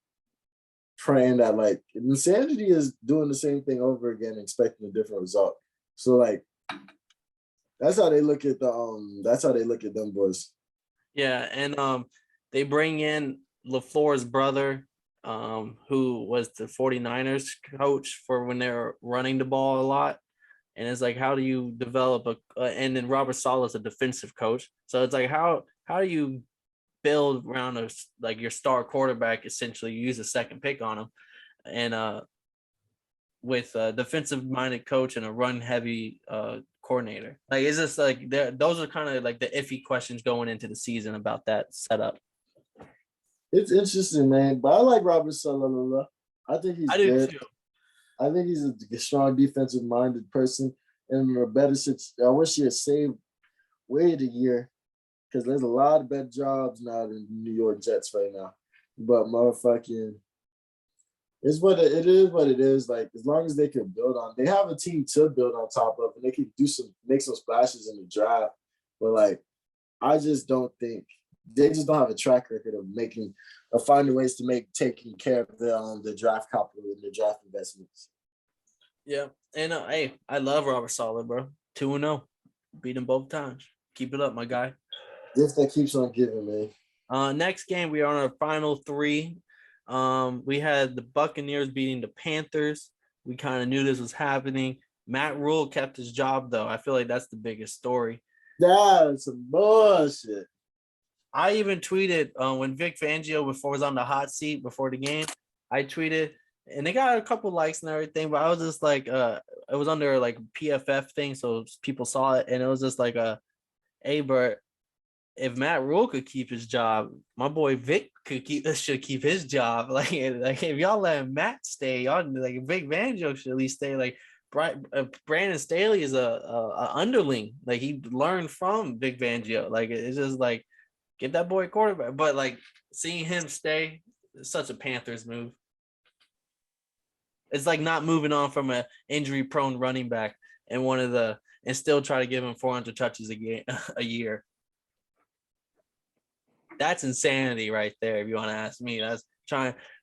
praying that like insanity is doing the same thing over again, expecting a different result. So like that's how they look at them boys. Yeah, and they bring in LaFleur's brother, who was the 49ers coach for when they're running the ball a lot. And it's like, how do you develop and then Robert Saleh is a defensive coach. So it's like, how do you build around like your star quarterback, essentially you use a second pick on him. And with a defensive minded coach and a run heavy coordinator, like it's just like those are kind of like the iffy questions going into the season about that setup. It's interesting, man. But I like Robert Saleh. I think he's good. Too. I think he's a strong defensive minded person and a better situation. I wish he had waited a year because there's a lot of better jobs now than New York Jets right now. But motherfucking, it is what it is. Like as long as they can build on, they have a team to build on top of, and they can make some splashes in the draft. But like, I just don't think they just don't have a track record of finding ways to taking care of the draft capital and the draft investments. Yeah, and hey, I love Robert Saleh, bro. 2-0, beat him both times. Keep it up, my guy. Gift that keeps on giving, man. Next game, we are on our final 3. We had the Buccaneers beating the Panthers. We kind of knew this was happening. Matt Rule kept his job, though. I feel like that's the biggest story. That's some bullshit. I even tweeted when Vic Fangio was on the hot seat before the game. I tweeted, and they got a couple likes and everything, but I was just like, it was under like PFF thing, so people saw it, and it was just like, hey, Bert, if Matt Rule could keep his job, my boy Vic should keep his job. Like if y'all let Matt stay, y'all like Vic Fangio should at least stay. Like Brandon Staley is a underling. Like he learned from Vic Fangio. Like it's just like get that boy a quarterback. But like seeing him stay, is such a Panthers move. It's like not moving on from an injury-prone running back and still try to give him 400 touches a year. That's insanity right there. If you want to ask me, that's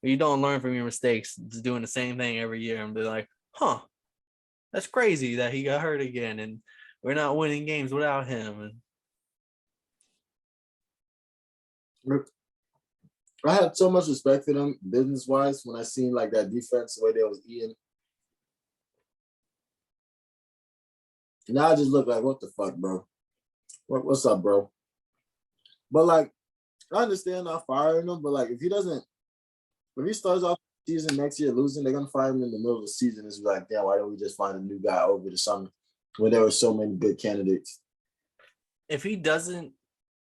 you don't learn from your mistakes. Just doing the same thing every year and be like, that's crazy that he got hurt again and we're not winning games without him. I had so much respect for them business-wise when I seen like that defense, the way they was eating. Now I just look like, what the fuck, bro? What's up, bro? But like, I understand not firing him, but like, if he starts off the season next year losing, they're gonna fire him in the middle of the season. It's like, damn, why don't we just find a new guy over the summer when there were so many good candidates? If he doesn't,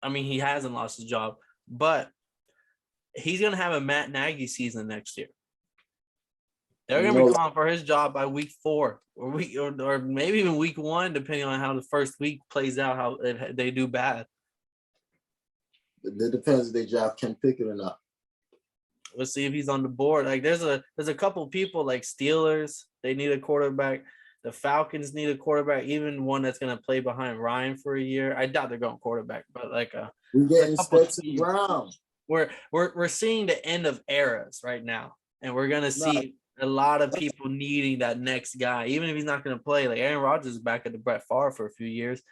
I mean, he hasn't lost his job, but he's gonna have a Matt Nagy season next year. They're gonna be calling for his job by week 4 or maybe even week 1, depending on how the first week plays out. How if they do bad. It depends if they draft Ken Pickett or not. Let's see if he's on the board. Like there's a couple people like Steelers. They need a quarterback. The Falcons need a quarterback, even one that's gonna play behind Ryan for a year. I doubt they're going quarterback, but like we're getting Stetson Brown. We're seeing the end of eras right now, and we're gonna see a lot of people needing that next guy, even if he's not gonna play. Like Aaron Rodgers is back at the Brett Favre for a few years.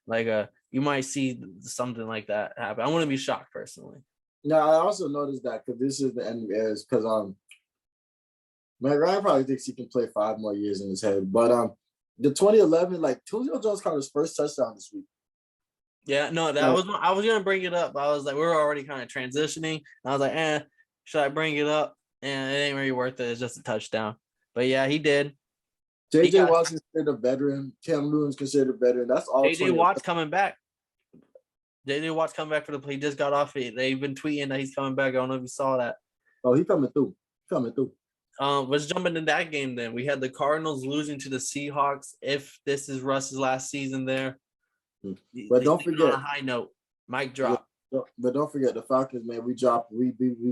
Like you might see something like that happen. I wouldn't be shocked personally. No, I also noticed that because this is the end of eras. Because Matt Ryan probably thinks he can play 5 more years in his head. But the 2011, like Julio Jones caught his first touchdown this week. Yeah, no, I was gonna bring it up. I was like, we're already kind of transitioning. I was like, should I bring it up? And it ain't really worth it. It's just a touchdown. But yeah, he did. JJ Watt's considered a veteran. Cam Newton's considered a veteran. That's all. JJ Watt's coming back. JJ Watt's coming back for the play. He just got off it. They've been tweeting that he's coming back. I don't know if you saw that. Oh, he's coming through. Let's jump into that game then. We had the Cardinals losing to the Seahawks. If this is Russ's last season there. But don't forget. On a high note, mic drop. But don't forget the Falcons, man. We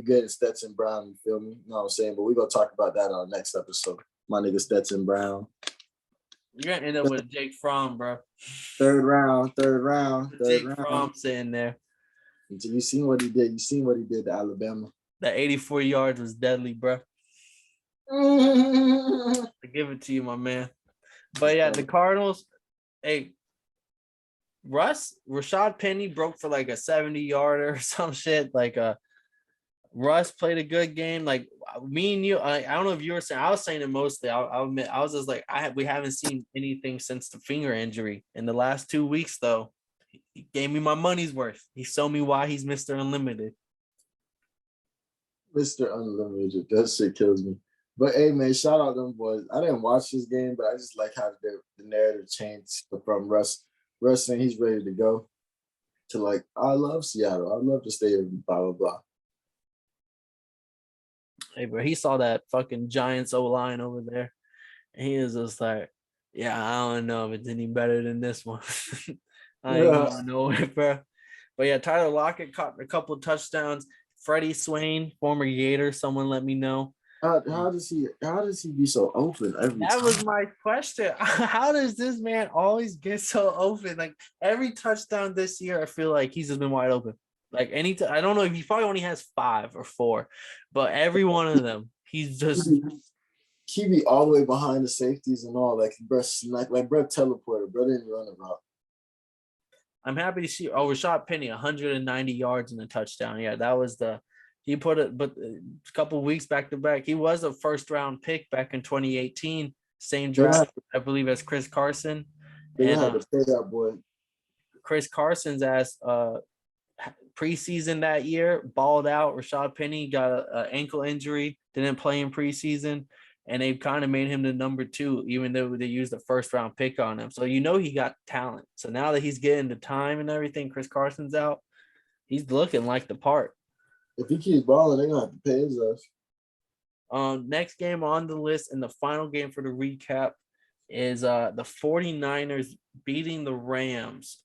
getting Stetson Brown. You feel me? You know what I'm saying? But we're gonna talk about that on our next episode. My nigga Stetson Brown. You're gonna end up with Jake Fromm, bro. Third round. Jake Fromm sitting there. You seen what he did? You seen what he did to Alabama? That 84 yards was deadly, bro. I give it to you, my man. But yeah, the Cardinals. Hey, Rashad Penny broke for like a 70-yarder or some shit. Like Russ played a good game. Like me and you, I don't know if you were saying. I was saying it mostly. I'll admit, I was just like, we haven't seen anything since the finger injury in the last 2 weeks. Though he gave me my money's worth. He showed me why he's Mr. Unlimited. Mr. Unlimited. That shit kills me. But hey, man, shout out them boys. I didn't watch this game, but I just like how the narrative changed from Russ saying he's ready to go to like, I love Seattle. I love to stay in blah, blah, blah. Hey, bro, he saw that fucking Giants O-line over there, and he was just like, yeah, I don't know if it's any better than this one. I ain't going nowhere, bro. But yeah, Tyler Lockett caught a couple of touchdowns. Freddie Swain, former Gator, someone let me know. How does he be so open every time? That was my question. How does this man always get so open? Like every touchdown this year, I feel like he's just been wide open. Like I don't know if he probably only has 5 or 4, but every one of them, he's just he be all the way behind the safeties and all. Like bro teleporter, bro didn't run about. I'm happy to see. Rashad Penny, 190 yards and a touchdown. Yeah, that was he put it, but a couple weeks back to back. He was a first-round pick back in 2018, same draft, I believe, as Chris Carson. They had to pay that boy. Chris Carson's ass preseason that year balled out. Rashad Penny got an ankle injury, didn't play in preseason, and they kind of made him the number 2, even though they used a first-round pick on him. So he got talent. So now that he's getting the time and everything, Chris Carson's out, he's looking like the part. If he keeps balling, they're gonna have to pay his ass. Next game on the list and the final game for the recap is the 49ers beating the Rams,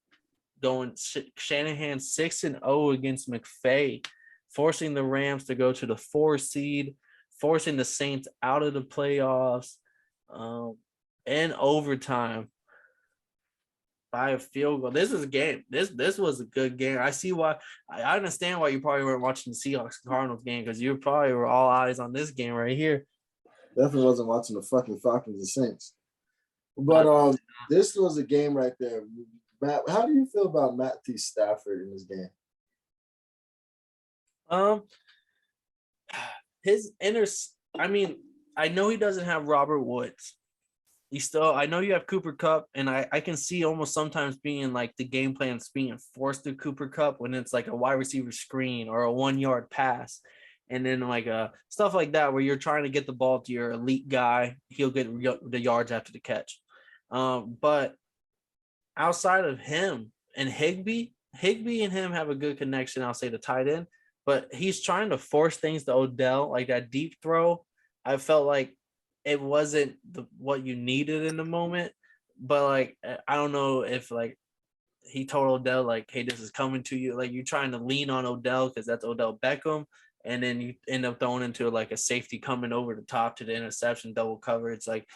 going Shanahan 6-0 against McVay, forcing the Rams to go to the 4 seed, forcing the Saints out of the playoffs, in overtime by a field goal. This was a game. This was a good game. I see why. I understand why you probably weren't watching the Seahawks Cardinals game, because you probably were all eyes on this game right here. Definitely wasn't watching the fucking Falcons and Saints. But this was a game right there. Matt, how do you feel about Matthew Stafford in this game? I mean, I know he doesn't have Robert Woods. I know you have Cooper Kupp, and I can see almost sometimes being like the game plan's being forced to Cooper Kupp when it's like a wide receiver screen or a 1 yard pass. And then like stuff like that where you're trying to get the ball to your elite guy, he'll get the yards after the catch. But outside of him and Higbee and him have a good connection. I'll say the tight end, but he's trying to force things to Odell, like that deep throw. I felt like it wasn't what you needed in the moment, but like I don't know if like he told Odell like, "Hey, this is coming to you." Like you're trying to lean on Odell because that's Odell Beckham, and then you end up throwing into like a safety coming over the top to the interception, double coverage. Like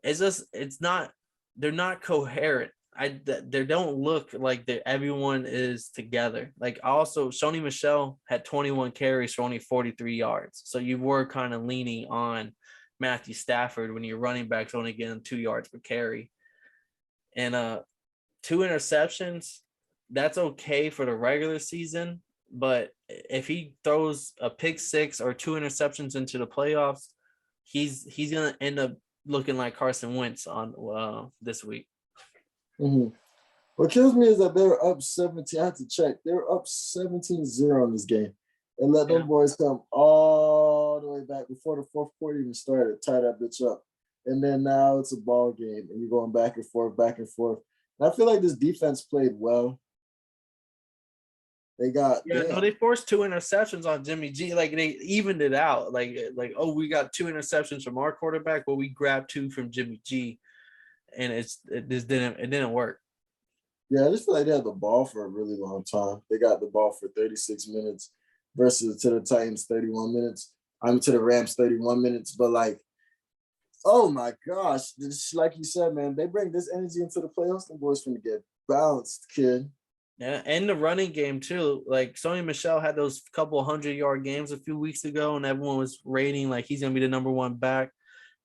it's not. They're not coherent. They don't look like everyone is together. Like also, Sony Michel had 21 carries for only 43 yards. So you were kind of leaning on Matthew Stafford when your running back's only getting 2 yards per carry. And 2 interceptions, that's okay for the regular season. But if he throws a pick 6 or 2 interceptions into the playoffs, he's gonna end up looking like Carson Wentz on this week. Mm-hmm. What kills me is that they were up 17. I had to check. They were up 17-0 in this game. And let them boys come all the way back before the fourth quarter even started, tie that bitch up. And then now it's a ball game, and you're going back and forth, back and forth. And I feel like this defense played well. They forced 2 interceptions on Jimmy G. Like they evened it out. Like oh, we got 2 interceptions from our quarterback, but we grabbed 2 from Jimmy G, and it didn't work. Yeah, I just feel like they had the ball for a really long time. They got the ball for 36 minutes versus to the Titans 31 minutes. To the Rams 31 minutes. But like, oh my gosh, like you said, man, they bring this energy into the playoffs. The boys finna get bounced, kid. Yeah, and the running game too. Like Sony Michel had those couple 100-yard games a few weeks ago, and everyone was rating like he's gonna be the number 1 back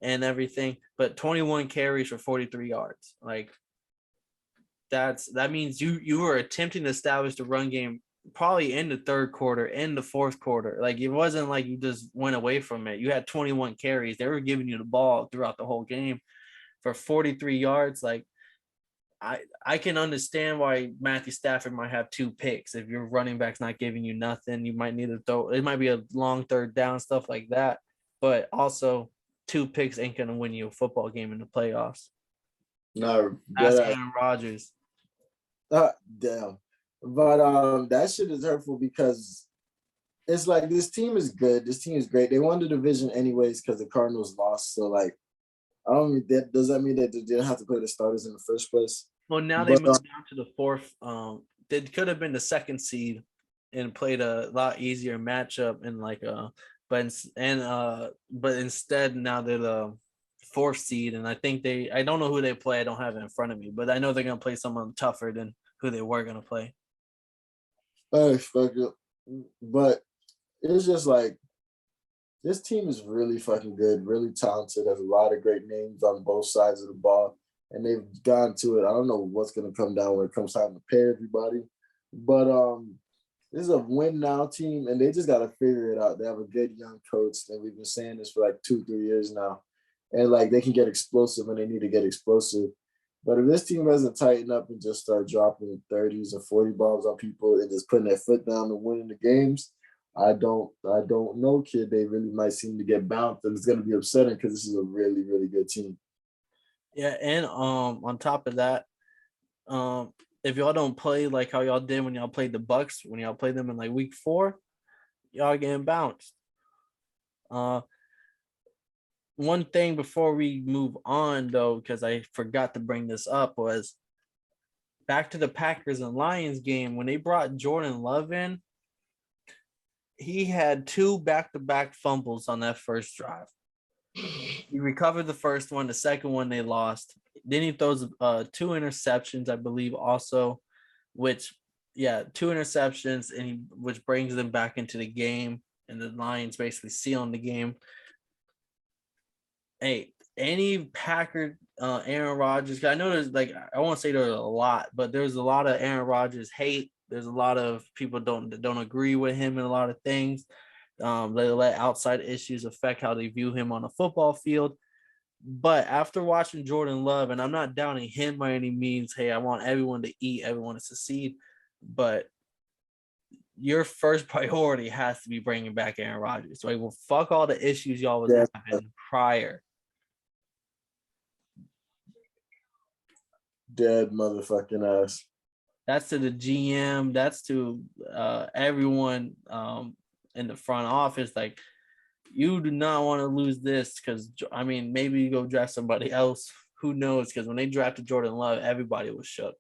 and everything. But 21 carries for 43 yards. Like that means you were attempting to establish the run game probably in the third quarter, in the fourth quarter. Like it wasn't like you just went away from it. You had 21 carries. They were giving you the ball throughout the whole game for 43 yards. Like I can understand why Matthew Stafford might have 2 picks. If your running back's not giving you nothing, you might need to throw. It might be a long third down, stuff like that. But also 2 picks ain't gonna win you a football game in the playoffs. No, that's Aaron Rodgers. Damn. But that shit is hurtful because it's like this team is good. This team is great. They won the division anyways because the Cardinals lost. So like, I don't mean that. Does that mean that they didn't have to play the starters in the first place? Well, now they moved down to the 4th. They could have been the 2nd seed and played a lot easier matchup and like but instead now they're the 4th seed, and I think I don't know who they play. I don't have it in front of me, but I know they're gonna play someone tougher than who they were gonna play. Fuck it. But it's just like this team is really fucking good, really talented. There's a lot of great names on both sides of the ball, and they've gone to it. I don't know what's gonna come down when it comes time to pay everybody, but this is a win now team, and they just gotta figure it out. They have a good young coach, and we've been saying this for like 2-3 years now, and like they can get explosive when they need to get explosive. But if this team doesn't tighten up and just start dropping 30s or 40 bombs on people and just putting their foot down and winning the games, I don't know, kid. They really might seem to get bounced, and it's going to be upsetting because this is a really, really good team. Yeah, and on top of that, if y'all don't play like how y'all did when y'all played the Bucks, when y'all played them in like week 4, y'all getting bounced. One thing before we move on, though, because I forgot to bring this up, was back to the Packers and Lions game. When they brought Jordan Love in, he had 2 back-to-back fumbles on that first drive. He recovered the first one. The second one they lost. Then he throws 2 interceptions, I believe, also, 2 interceptions, which brings them back into the game, and the Lions basically sealing the game. Hey, any Packer, Aaron Rodgers, I know there's like, I won't say there's a lot, but there's a lot of Aaron Rodgers hate. There's a lot of people don't agree with him in a lot of things. They let outside issues affect how they view him on a football field. But after watching Jordan Love, and I'm not downing him by any means. Hey, I want everyone to eat, everyone to succeed. But your first priority has to be bringing back Aaron Rodgers. Like, well, fuck all the issues y'all was having prior. Dead motherfucking ass. That's to the GM. That's to everyone in the front office. Like, you do not want to lose this because, I mean, maybe you go draft somebody else. Who knows? Because when they drafted Jordan Love, everybody was shook.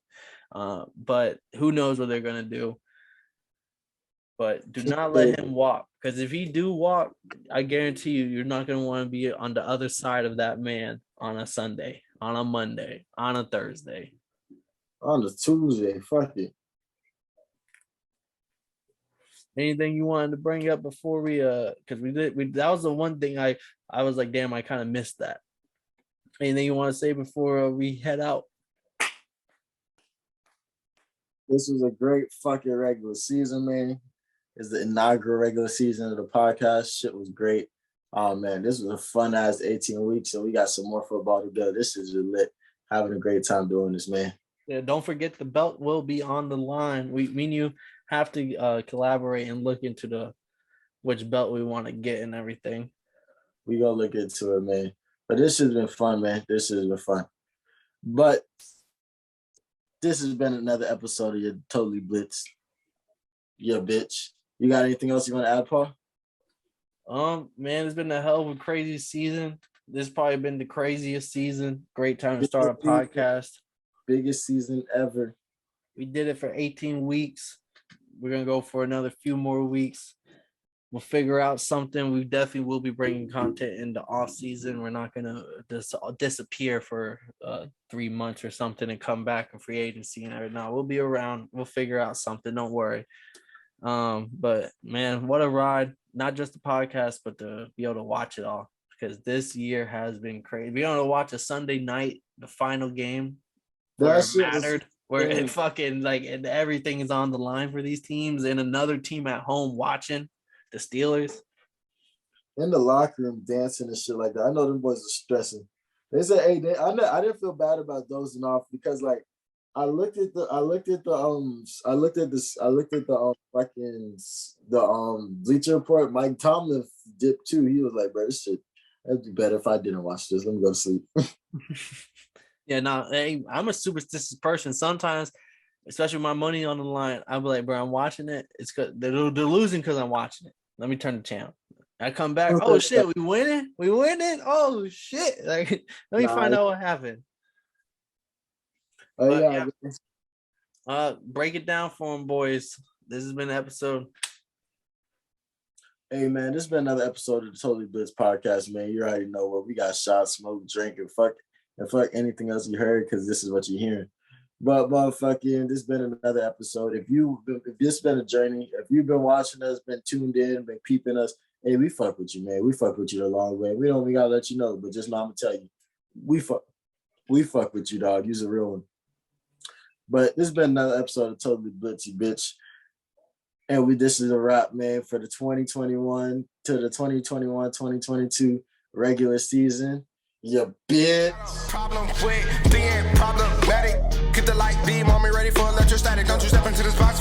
But who knows what they're going to do. But do not let him walk. Because if he do walk, I guarantee you, you're not going to want to be on the other side of that man on a Sunday, on a Monday, on a Thursday. On a Tuesday. Fuck it. Anything you wanted to bring up before we because that was the one thing I was like, damn, I kind of missed that. Anything you want to say before we head out? This was a great fucking regular season, man. It's the inaugural regular season of the podcast. Shit was great. Oh man, this was a fun ass 18 weeks, and we got some more football to go. This is lit. Having a great time doing this, man. Yeah, don't forget the belt will be on the line. Me and you have to collaborate and look into which belt we want to get and everything. We gonna look into it, man. But this has been fun, man. This has been fun. But this has been another episode of your Totally Blitzed. Yeah, bitch. You got anything else you want to add, Paul? Man, it's been a hell of a crazy season. This has probably been the craziest season. Great time to start a podcast. Biggest season ever. We did it for 18 weeks. We're going to go for another few more weeks. We'll figure out something. We definitely will be bringing content in the off season. We're not going to just disappear for 3 months or something and come back in free agency and everything. No, we'll be around. We'll figure out something. Don't worry. But man, what a ride. Not just the podcast, but to be able to watch it all, because this year has been crazy. Be able to watch a Sunday night, the final game, where it mattered, where it fucking like, and everything is on the line for these teams, and another team at home watching the Steelers in the locker room dancing and shit like that. I know them boys are stressing. They said, "Hey, I didn't feel bad about dozing off because like I looked at the Bleacher Report. Mike Tomlin dipped too. He was like, bro, this shit, it'd be better if I didn't watch this. Let me go to sleep." Yeah, no, hey, I'm a superstitious person. Sometimes, especially with my money on the line, I'll be like, bro, I'm watching it. It's because they're losing because I'm watching it. Let me turn the channel. I come back. Oh shit, we winning? We winning? Oh shit! Like, let me find out what happened. Oh yeah. Break it down for them, boys. This has been an episode. Hey man, this has been another episode of the Totally Blitz podcast, man. You already know what we got: shot, smoke, drink, and fuck anything else you heard, because this is what you're hearing. But motherfucking, this has been another episode. If this has been a journey, if you've been watching us, been tuned in, been peeping us, hey, we fuck with you, man. We fuck with you the long way. We gotta let you know, but just know I'm gonna tell you, we fuck with you, dog. You's a real one. But this has been another episode of Totally Blitzy, bitch. And this is a wrap, man, for the 2021 to the 2021-2022 regular season. You bitch. Problem with being problematic. Get the light beam on me ready for electrostatic. Don't you step into this box